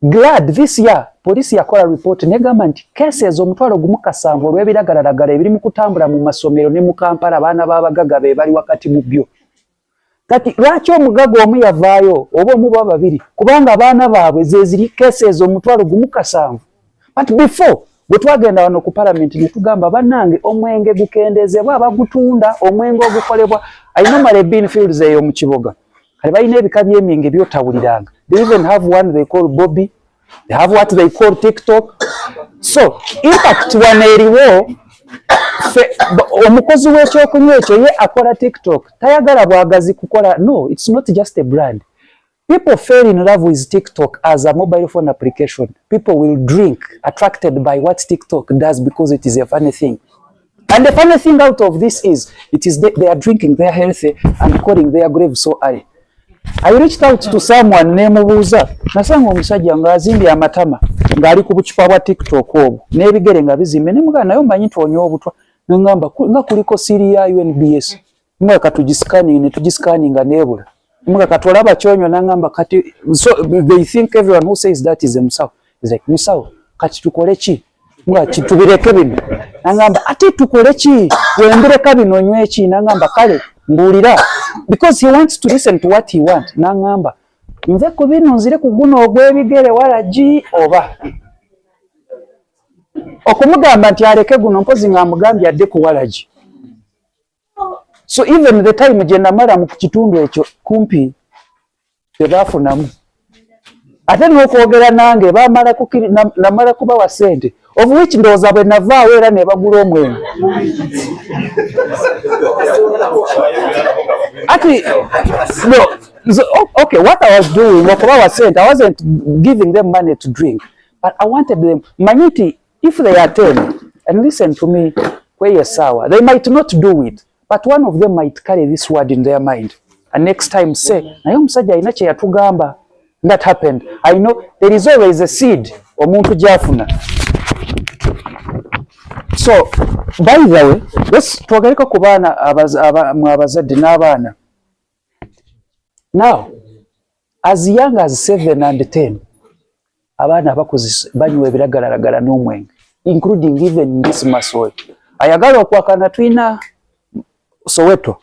Glad this year police yakola report negamba nti cases $1,700 olw'ebiragalalagala ebiri mu kutambula mu masomero ne mu Kampala abaana b'abagaga be bali wakati mu byo. Kati lwaki omugaga omu yavaayo oba omu baba babiri kubanga abaana baabwe ze ziri cases $1,700. But before bwe twagenda wano ku parliament ne tugamba bannange omwenge gukendezebwa abagutunda omwenge ogukolebwa I normally been fields eyo mu kiboga kale balina ebika by'emyenge byotawuliranga. They even have one they call Bobby. They have what they call TikTok. So, impact waneriwo omukozi w'ekyokunywa ekyo ye akola TikTok. Tayagala bwagazi kukola. No, it's not just a brand. People fell in love with TikTok as a mobile phone application. People will drink attracted by what TikTok does because it is a funny thing. And the funny thing out of this is, they are drinking, they are healthy and calling their grave so early. I reached out to someone nemubuuza nasanga omusajja ng'azimbye amatama ng'ali ku bucupa bwa TikTok obwo n'ebigere nga bizimbe ne mugana nayo mmanyi ntonywa obutwa ngamba nga kuliko siri ya UNBS mga katugiscanning ne tugiscanninga nebula mga katolaba kyonyo nangamba kati so they think everyone who says that is himself is like musawo kati tukole ki mga kitubireke bino nangamba ate tukole ki wendereka bino nywe ki nangamba kale mbulira because he wants to listen to what he want. Nangamba nze ku bino nzire ku guno ogw'ebigere walaji oba okumugamba nti aleke guno mpozi ng'amugambye adde ku walaji. So even the time gye namala mu kitundu ekyo kumpi tebaafunamu ate n'okwogera nange namala kubawa ssente of which ndowooza bwe navaawo era ne bagula omwenge. Actually, no. So, okay, what I was doing, I wasn't giving them money to drink, but I wanted them, Maniti, if they attend and listen to me, they might not do it, but one of them might carry this word in their mind. And next time say, that happened. I know there is always a seed. So, by the way, let's twagaleka ku baana abazadde n'abaana. Now, as young as 7 and 10, abaana abakozi banywa ebiragalalagala n'omwenge, including even this Masoi. Ayagala okwakana twina Soweto.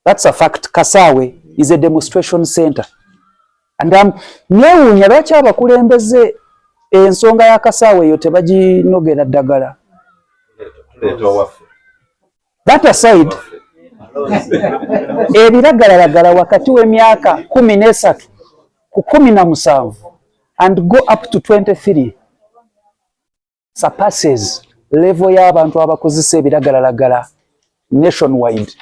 That's a fact. Kasawe is a demonstration center. And nyewuunya lwaki abakulembeze ensonga ya Kasawe yo tebaginogera ddagala. That aside, ebiragalalagala wakati w'emyaka 13 ku 17 and go up to 23 surpasses level y'abantu abakozesa ebiragalalagala nationwide.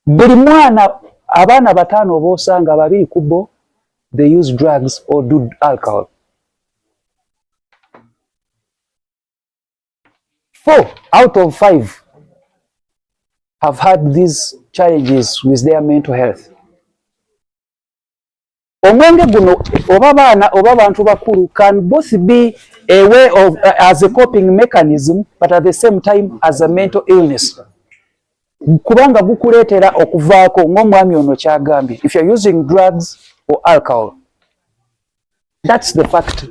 Buli mwana abaana 5 boosanga 2 ku bo they use drugs or do alcohol. 4 out of 5 have had these challenges with their mental health. Omwenge guno oba baana oba bantu bakulu can both be a way of as a coping mechanism but at the same time as a mental illness. kubanga gukuleetera okuvaako ng'omwami ono kyagambye. If you're using drugs or alcohol, that's the fact.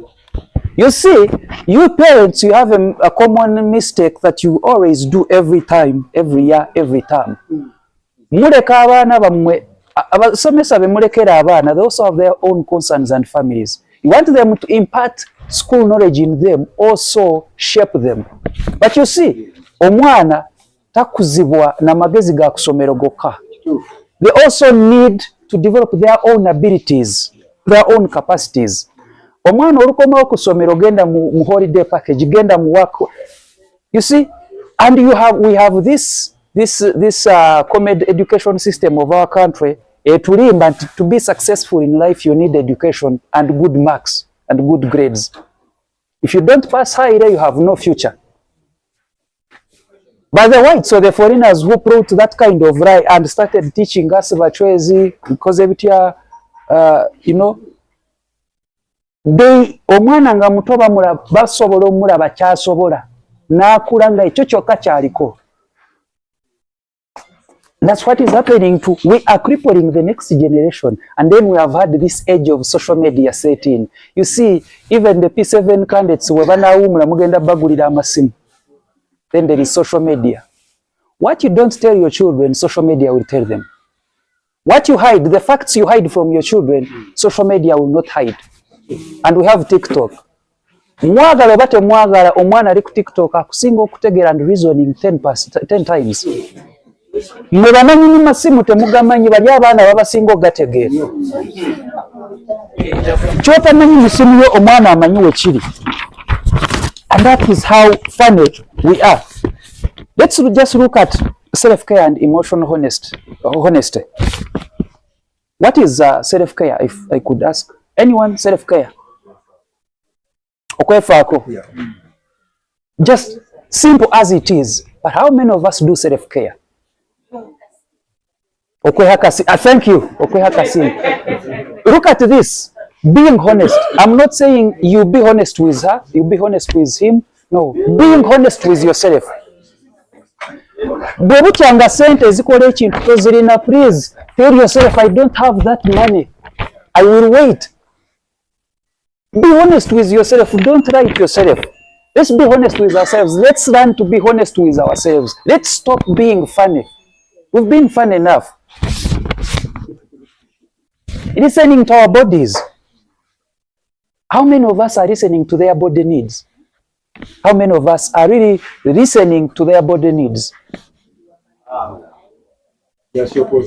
You see, you parents, you have a common mistake that you always do every time, every year, every term. Muleka abaana bammwe, abasomesa be mulekera abaana, they also have their own concerns and families. You want them to impart school knowledge in them, also shape them. But you see, omwana takuzibwa na magezi ga kusomero gokka. They also need to develop their own abilities, their own capacities. Omwana olukoma okusomero genda mu holiday package, genda mu work. You see, and we have this common education system of our country. To be successful in life, you need education and good marks and good grades. If you don't pass high, you have no future. By the whites or the foreigners who brought that kind of lie and started teaching us Bachwezi, because you know, they omwana nga muto basobola omulaba kyasobola n'akula nga ekyo kyokka kyaliko. That's what is happening to, we are crippling the next generation. And then we have had this age of social media set in. You see, even the P7 candidates, then there is social media. What you don't tell your children, social media will tell them. What you hide, the facts you hide from your children, social media will not hide. And we have TikTok. Mwagala bate mwagala omwana ali ku TikTok akusinga okutegera and reasoning 10 times. Mwe bamanyi mu masimu temugamanyi bali abaana babasinga ogategeera. Kyotamanyi musimu yo omwana amanyi wekiri. And that is how funny we are. Let's just look at self-care and emotional honesty. What is self-care, if I could ask? Anyone self-care? Okwefaako. Just simple as it is. But how many of us do self-care? Thank you. Look at this. Being honest. I'm not saying you be honest with her, you be honest with him. No. Being honest with yourself. Bwebukyanga sente ezikola ekintu tozirina, please tell yourself, I don't have that money. I will wait. Be honest with yourself. Don't lie to yourself. Let's be honest with ourselves. Let's learn to be honest with ourselves. Let's stop being funny. We've been funny enough. Listening to our bodies. How many of us are listening to their body needs? How many of us are really listening to their body needs?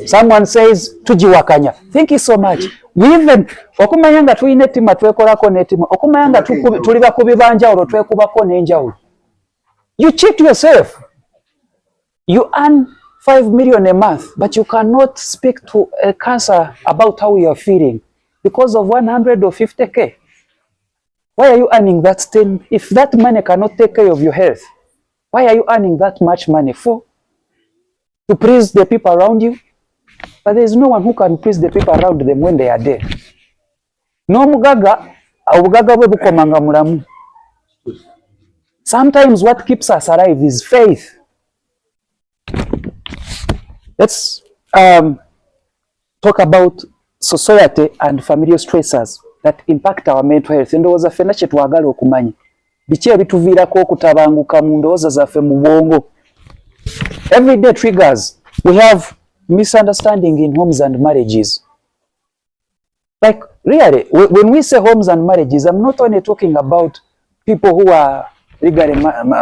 Someone says, tujiwakanya. Thank you so much. We even, okumanya nga tulina ettima twekolako n'ettima, okumanya nga tuli bakubi banjawulo twekubako n'enjawulo. You cheat yourself. You earn 5 million a month, but you cannot speak to a counselor about how you are feeling because of 150K. Why are you earning that 10? If that money cannot take care of your health, why are you earning that much money for? To please the people around you? But there is no one who can please the people around them when they are dead. No mugaga, obugaga bwe bukomanga mulamu. Sometimes what keeps us alive is faith. Let's talk about society and familiar stressors that impact our mental health. Ndowooza ffenna kye twagala okumanya. Biki ebituviirako okutabanguka mu ndowooza zaffe mu bwongo. Everyday triggers. We have misunderstanding in homes and marriages. Like, really, when we say homes and marriages, I'm not only talking about people who are legally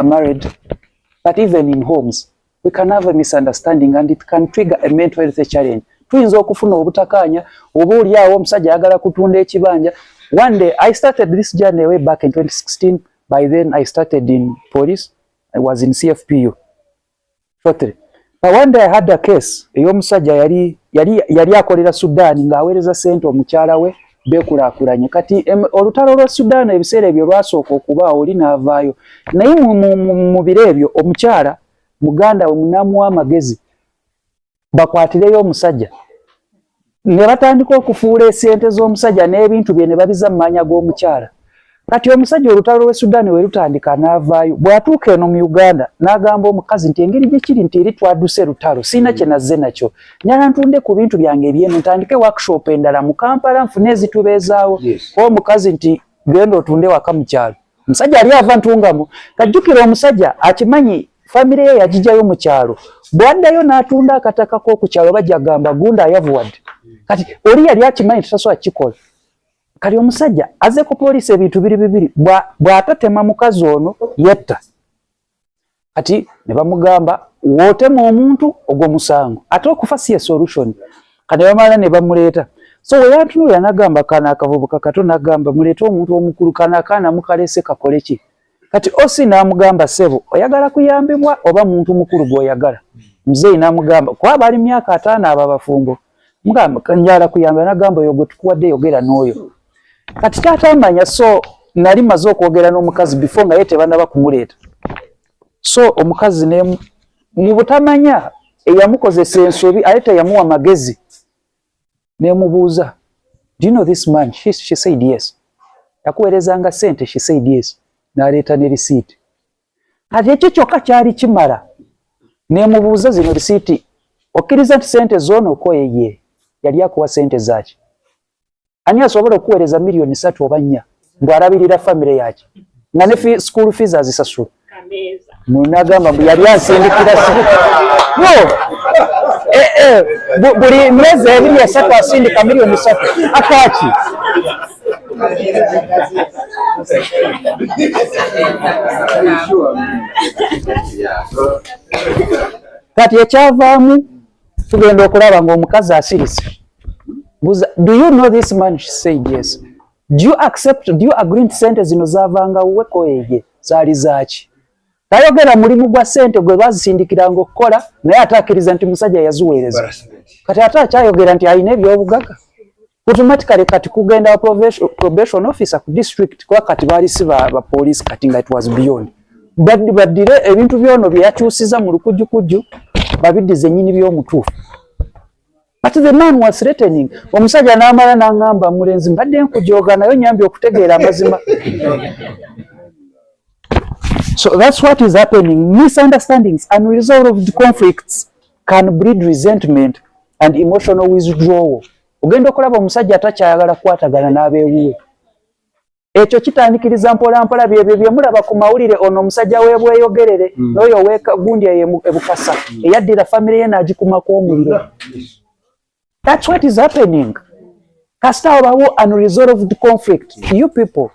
married, but even in homes. We can have a misunderstanding and it can trigger a mental health challenge. Tuyinza okufuna obutakanya, oba oli awo omusajja ayagala kutunda ekibanja. One day, I started this journey way back in 2016. By then, I started in police. I was in CFPU. Shortly. But one day, I had a case. Ey'omusajja yali akolera Sudan ng'aweereza ssente omukyala we beekulaakulanye. Kati olutalo lwa Sudan ebiseera ebyo lwasooka okubaawo oli n'avaayo. Naye mu biro ebyo omukyala Muganda we munamuwa amagezi bakwatireyo omusajja ne batandika okufuula esente z'omusajja n'ebintu bye ne babiza mu maanya g'omukyala. kati omusajja olutalo lwe Sudan we lutandika n'avaayo bw'atuuka eno mu Uganda n'agamba omukazi nti engeri gye kiri nti eri twadduse lutalo sina kye nazze nakyo njala ntunde ku bintu byange ebyeno ntandike workshop endala mu Kampala nfune ezitubeezaawo omukazi nti genda otunde waka mu kyalo omusajja ali ava ntungamu kajjukira omusajja akimanyi famire ye yagijjayo mu kyalo bw'addayo n'atunda akataka k'oku kyalo bajja gamba gunda ayavuwadde kati oli yali akimanyi tutasobola kikola kali omusajja azze ku poliisi ebintu bibiri bw'atatema mukazi ono yetta kati ne bamugamba wootema omuntu ogwo musango ate okufa si ye solution kati bamala ne bamuleeta so we yantunula n'agamba kana akavubuka kato n'agamba muleete omuntu omukulu kana akaana mukalese kakole ki kati osi n'amugamba ssebo oyagala kuyambibwa oba muntu mukulu gw'oyagala muzeeyi n'amugamba kuba bali myaka 5 abo abafumbo mugamba njala kuyamba n'agamba oyo gwe tukuwadde yogera n'oyo kati tatamanya so nali maze okwogera n'omukazi before nga ye tebannaba kumuleeta so omukazi ne mu butamanya eyamukozesa ensobi ate teyamuwa magezi nemubuuza do you know this man she said yes yakuweerezanga sente she said yes n'aleeta ne risiiti kati ekyo kyokka kyali kimala nemubuuza zino risiiti okkiriza nti sente zoono okoyeye yali akuwa sente zaki ani asobola okuweereza miliyoni 3 oba 4 ng'alabirira famire yaki nga ne school fees azisasula munagamba mbu yali asindikira buli myezi 2-3 asindika miliyoni 3 akaki kati ekyavaamu tugenda okulaba ng'omukazi asirise do you know this man she said yes do you accept do you agree nti sente zino zavanga wekoyeye zaali zaki tayogera mulimu gwa sente gwe bazisindikiranga okukola naye atakkiriza nti musajja yaziweereza kati ate akyayogera nti alina ebyobugaga automatically kati kugenda probation officer ku district kwa kati baali si ba police kati nga it was beyond baddire ebintu byono byakyusiza mu lukujjukujju babiddize nnyini by'omutuufu but the man was threatening omusajja n'amala n'angamba mulenzi mbadde nkujooga nayo nyambye okutegeera amazima so that's what is happening misunderstandings and unresolved conflicts can breed resentment and emotional withdrawal ogenda okulaba omusajja atakyayagala kukwatagana n'abeewuwe ekyo kitandikiriza mpolampola byebyo bye mulaba ku mawulire ono omusajja weebweyogerere n'oyo weekagundi ebukasa eyaddira famire ye n'agikumako omuliro that's what is happening kasita obawo unresolved conflict you people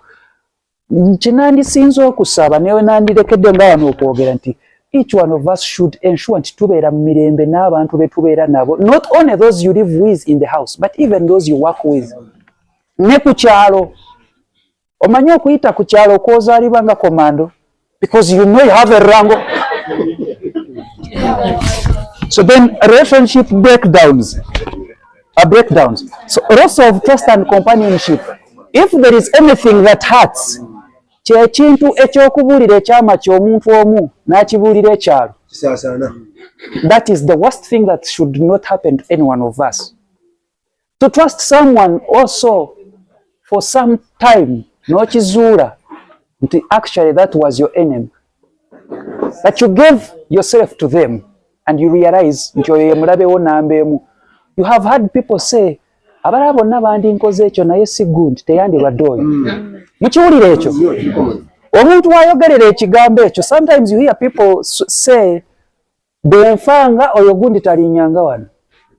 kinandisinza okusaba newe nandirekedde nga wano okwogera nti each one of us should ensure nti tubeera mu mirembe n'abantu be tubeera nabo not only those you live with in the house but even those you work with ne ku kyalo omanyi okuyita ku kyalo okwozaalibwa nga komando because you know you have a rango so then relationship breakdowns so loss of trust and companionship if there is anything that hurts kyekintu ekyokubuulira ekyama ky'omuntu omu n'akibuulira ekyalo that is the worst thing that should not happen to any one of us to trust someone also for some time n'okizuula nti actually that was your enemy that you gave yourself to them and you realize nti oyo ye mulabewo nambeemu you have had people say abalala bonna bandinkoze ekyo naye si gundi teyandibadde oyo mukiwulira ekyo omuntu wayogerera ekigambo ekyo sometimes you hear people say bwenfanga oyo gundi talinyanga wano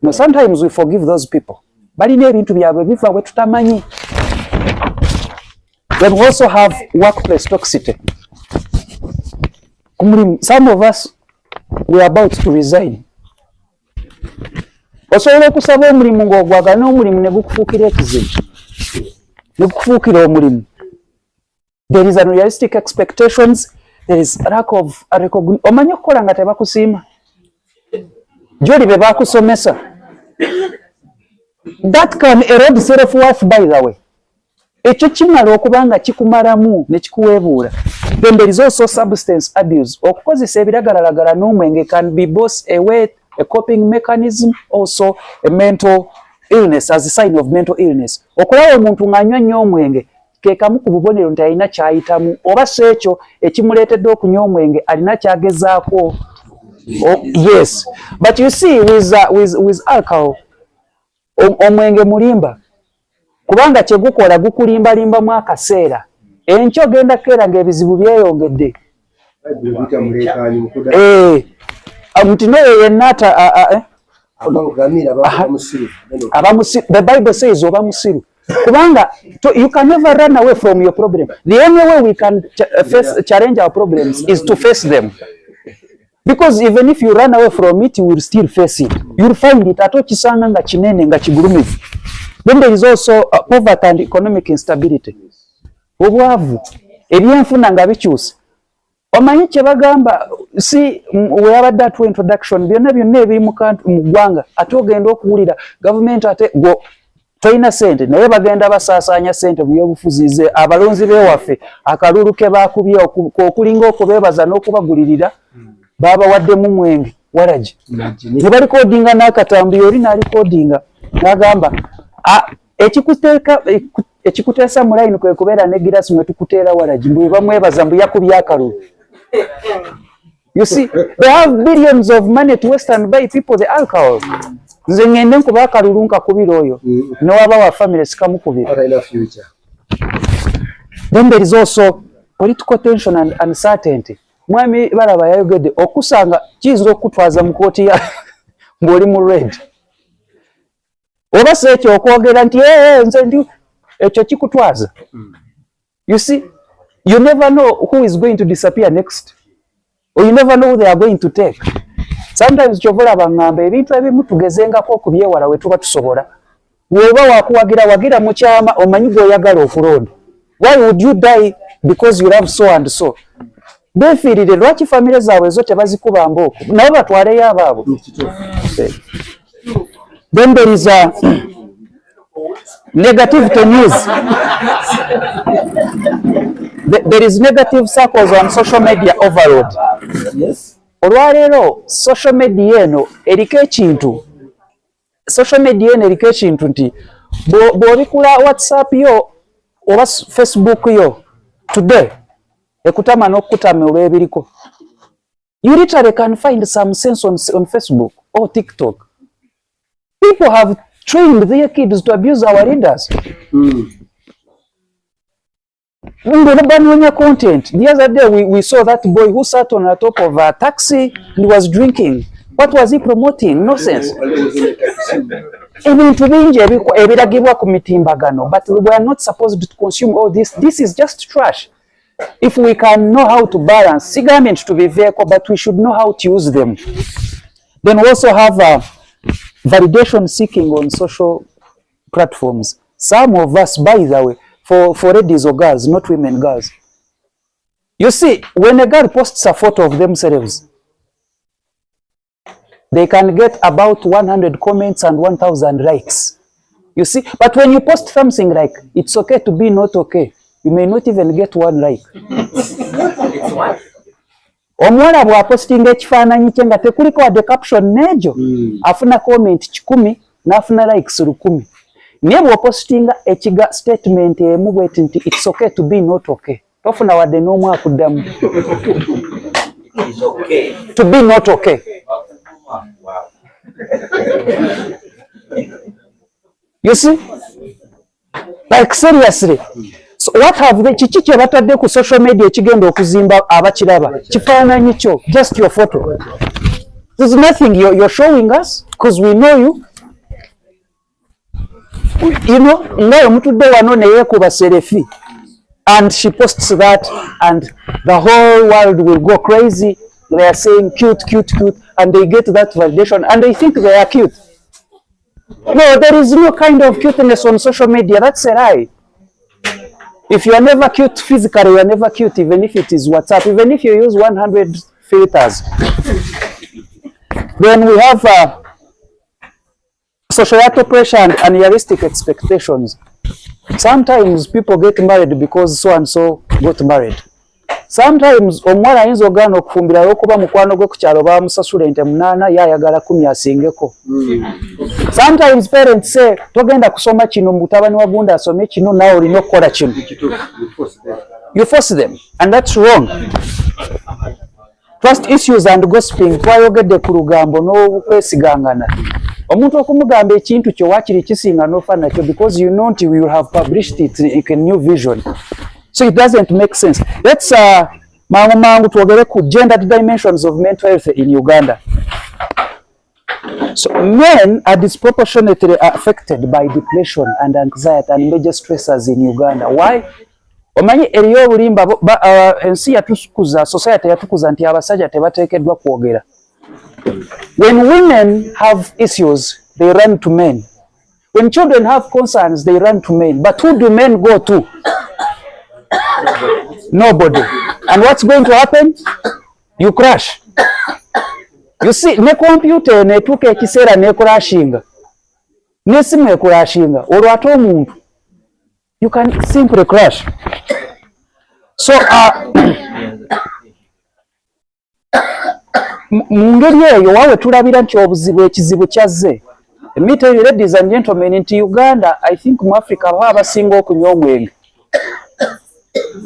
no sometimes we forgive those people balina ebintu byabwe biva bwe tutamanyi then we also have workplace toxicity some of us we are about to resign osobola okusaba omulimu ng'ogwagala n'omulimu ne gukufuukira ekizibu ne gukufuukira omulimu there is unrealistic expectations there is lack of recognition omanyi okukola nga tebakusiima gyoli be bakusomesa that can erode self worth by the way ekyo kimala okuba nga kikumalamu ne kikuweebuula then there is also substance abuse okukozesa ebiragalalagala n'omwenge can be both a way a coping mechanism also a mental illness as a sign of mental illness okulaba omuntu ng'anywa nnyo omwenge ke kamu ku bubonero nti alina kyayitamu oba si ekyo ekimuleetedde okunywa omwenge alina kyagezaako. Yes, but you see with alcohol omwenge mulimba kubanga kyegukola gukulimbalimbamu akaseera enkyo ogenda keera ng'ebizibu byeyongedde. Nti noyo yenna the Bible says oba musiru kubanga you can never run away from your problem. The only way we can challenge our problems is to face them, because even if you run away from it you will still face it. You will find it ato kisanga nga kinene nga kigulumivu. Then there is also poverty and economic instability. Obwavu ebyenfuna nga bikyusa. Omanyi kye bagamba si weyabadde atuwa introduction byonna ebiri mu ggwanga ate ogenda okuwulira gavumenti ate go toyina sente naye bagenda basaasaanya sente mu byobufuzi. Abalonzi b'ewaffe akalulu ke baakubye okulinga okubeebaza n'okubagulirira baabawaddemu mwenge waragi ne balikoodinga n'akatambi oli n'alikoodinga n'agamba ekikuteesa mu layini kwe kubeera ne girasi mwe tukuteera waragi mbwe bamwebaza mbu yakubye akalulu. You see, they have billions of money to waste and buy people the alcohol. Nze ngende nkuba akalulu nkakubira oyo newaba wa family sikamukubira. Then there is also political tension and uncertainty. Mwami balaba yayogedde okusanga kiyinza okutwaza mu kooti ya ng'oli mu red. Oba si ekyo okwogera nti nze ndi ekyo kikutwaza. You see, you never know who is going to disappear next. Or you never know who they are going to take. Sometimes chovola bangamba ebintu ebimu tugezengako okubyewala we tuba tusobola. Woba wagira mu kyama omanyi gwoyagala okulonda. Why would you die because you love so and so? Befiirire lwaki famire zaabwe zo tebazikuba mbooko nabo batwaleyo abaabo. Then there is a negative to news. There is negative circles on social media overload. Yes. Olwaleero social media eno eriko ekintu. Social media eno eriko ekintu nti bw'obikula WhatsApp yo oba Facebook yo today ekutama n'okutama olw'ebiriko. You literally can find some sense on Facebook or TikTok. People have trained their kids to abuse our leaders. Content. The other day we saw that boy who sat on the top of a taxi and was drinking. What was he promoting? Nonsense. Even to but we are not supposed to consume all this. This is just trash. If we can know how to balance, government to be vehicle, but we should know how to use them. Then we also have validation seeking on social platforms. Some of us, by the way, for ladies or girls, not women, girls. You see, when a girl posts a photo of themselves, they can get about 100 comments and 1,000 likes. You see, but when you post something like, it's okay to be not okay, you may not even get one like. Omuwala bw'apostinga ekifaananyi kye nga tekuliko wadde caption n'egyo afuna comment 100 n'afuna likes 100. Naye bw'opostinga ekiga statement emu bweti nti it's okay to be not okay, tofuna wadde n'omu akuddamu. To be not okay. You see? Like seriously. So what have they kiki kye batadde ku social media ekigenda okuzimba abakiraba kifaananyi kyo just your photo. There's nothing you're showing us because we know you. You know, ngayo mutudde wano ne yeekuba selfie and she posts that and the whole world will go crazy. They are saying cute, cute, cute, and they get that validation and they think they are cute. No, there is no kind of cuteness on social media. That's a lie. If you are never cute physically, you are never cute, even if it is WhatsApp, even if you use 100 filters. Then we have societal pressure and unrealistic expectations. Sometimes people get married because so and so got married. Sometimes omwana ayinza ogana okufumbira okuba mukwano gwe ku kyalo bamusasula ente 8 yayagala 10 asingeko. Sometimes parents say togenda kusoma kino mutabani wa gunda asome kino nawe olina okukola kino. You force them and that's wrong. Trust issues and gossiping twayogedde ku lugambo n'okwesigangana. Omuntu okumugamba ekintu kyo wakiri kisinga n'ofa nakyo because you know you will have published it in a new vision. So it doesn't make sense. Let's mangu tuogere ku gendered dimensions of mental health in Uganda. So men are disproportionately affected by depression and anxiety and major stressors in Uganda. Why? Omanyi eriyo bulimba ensi yatukuza, society yatukuza nti abasajja tebateekeddwa kwogera. When women have issues, they run to men. When children have concerns, they run to men. But who do men go to? Nobody. And what's going to happen? You crash. You see, ne computer netuka ekiseera ne crashinga. Ne simu e crashinga. Olwate omuntu. You can simply crash. So, mungeri eyo wawe tulabira nti obuzibu ekizibu kyazze. Let me tell you, ladies and gentlemen, in Uganda, I think mu Africa abasinga okunywa omwenge.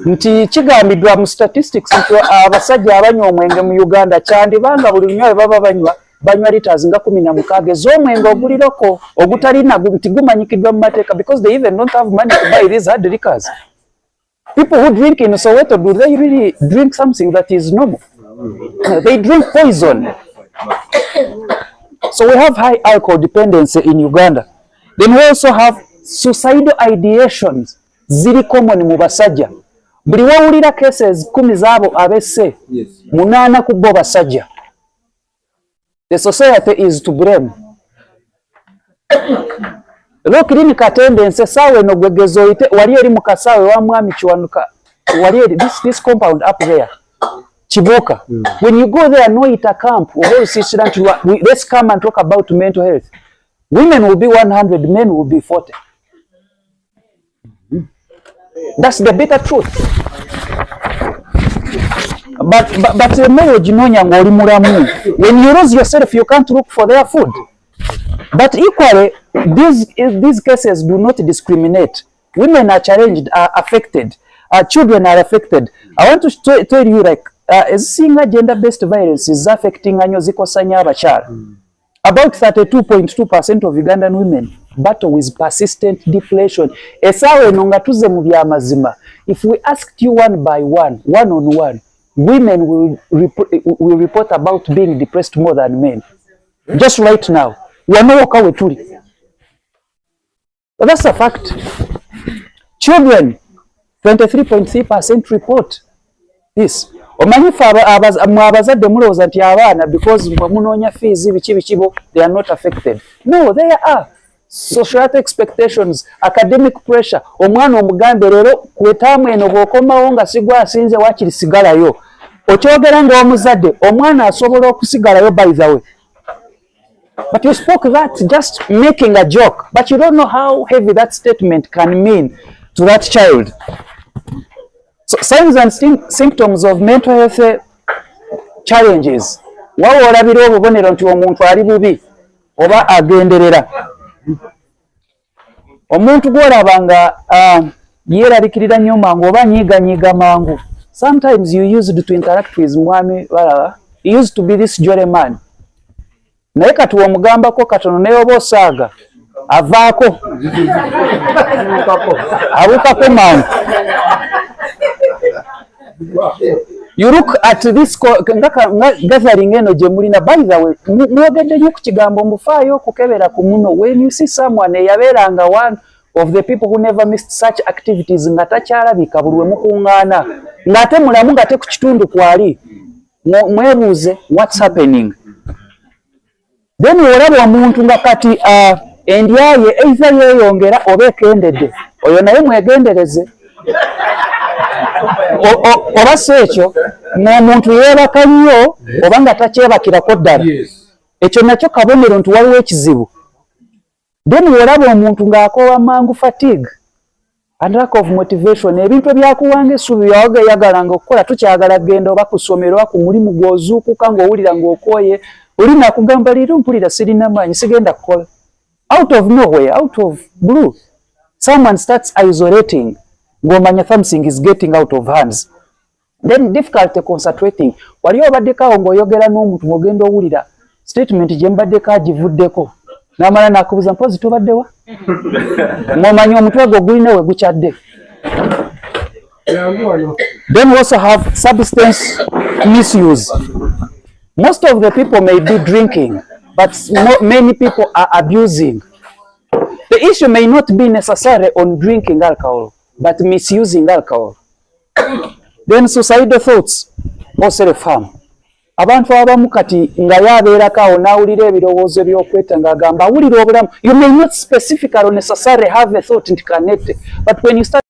Nti kigambidwa mu statistics nti abasajja abanywa omwenge mu Uganda kyandibanga buli lunywa baba banywa liters nga 16 ez'omwenge oguliroko ogutalina nti gumanyikiddwa mu mateeka because they even don't have money to buy these hard liquors. People who drink in Soweto, do they really drink something that is normal? They drink poison. So we have high alcohol dependency in Uganda. Then we also have suicidal ideations. Ziri common mu basajja. Buli wawulira cases 10 zabo abese 8 ku bo basajja. The society is to blame. Look, clinical tendency sawe no gwegezo ite wali eri mukasawe wa mwami Kiwanuka. Wali eri this compound up there. Chiboka. When you go there, no it a camp. Let's come and talk about mental health. Women will be 100, men will be 40. That's the bitter truth. But when you lose yourself, you can't look for their food. But equally, these cases do not discriminate. Women are challenged, are affected. Children are affected. I want to tell you, like, seeing gender-based violence is affecting anyozikosanya abachara. About 32.2% of Ugandan women battle with persistent depression. Esawe nongatuze mu byamazima. If we asked you one by one, one on one, women will report about being depressed more than men. Just right now. We are not tuli. But that's a fact. Children, 23.3% report this. Omanyi fa abazadde mulowooza nti abaana because munoonya fees bikibo they are not affected. No, they are. Social expectations, academic pressure. Omwana omugambe leero kwetaamu eno bw'okomawo nga sigwa asinze wakiri sigalayo. Okyogera nga omuzadde omwana asobola okusigalayo by the way. But you spoke that just making a joke, but you don't know how heavy that statement can mean to that child. So signs and symptoms of mental health challenges. Wawo olabira obubonero nti omuntu ali bubi oba agenderera. Omuntu gw'olaba nga yeeraliikirira nnyo mangu oba nyiiga mangu. Sometimes you used to interact with mwami balaba. He used to be this jolly man. Naye kati w'omugambako katono naye oba osaaga avaako abukako mangu. You look at this gathering eno gye mulina. By the way, mwogedde nnyo ku kigambo mufaayo okukebera ku muno. When you see someone eyabeeranga one of the people who never missed such activities nga takyalabika buli we mukuŋŋaana ng'ate mulamu ng'ate ku kitundu kwali mwebuuze what's happening. Then olaba omuntu nga kati endyaye either yeeyongera oba ekendedde oyo naye mwegendereze. Oba si ekyo n'omuntu yeebaka nnyo oba nga takyebakirako ddala. Ekyo nakyo kabonero nti waliwo ekizibu. Then olaba omuntu ng'akoowa mangu fatigue. and lack of motivation. Ebintu ebyakuwanga essuubi byawaga yagalanga okukola tukyagala genda oba ku ssomero oba ku mulimu gw'ozuukuka ng'owulira ng'okwoye oli nakugamba leero mpulira sirina maanyi sigenda kukola. Out of nowhere, out of blue, someone starts isolating ng'omanya something is getting out of hands. Then difficulty concentrating. Wali obaddeko awo ng'oyogera n'omuntu ng'ogenda owulira statement gye mbaddeko agivuddeko n'amala n'akubuuza mpozi tubaddewa? Ng'omanya omutwe gwo gulina we gukyadde. Then we also have substance misuse. Most of the people may be drinking, but many people are abusing. The issue may not be necessarily on drinking alcohol, but misusing alcohol. Then suicidal thoughts or self-harm. Abantu abamu kati nga yabeerako awo n'awulira ebirowoozo by'okwetta ng'agamba awulira obulamu. You may not specifically or necessarily have a thought connected, but when you start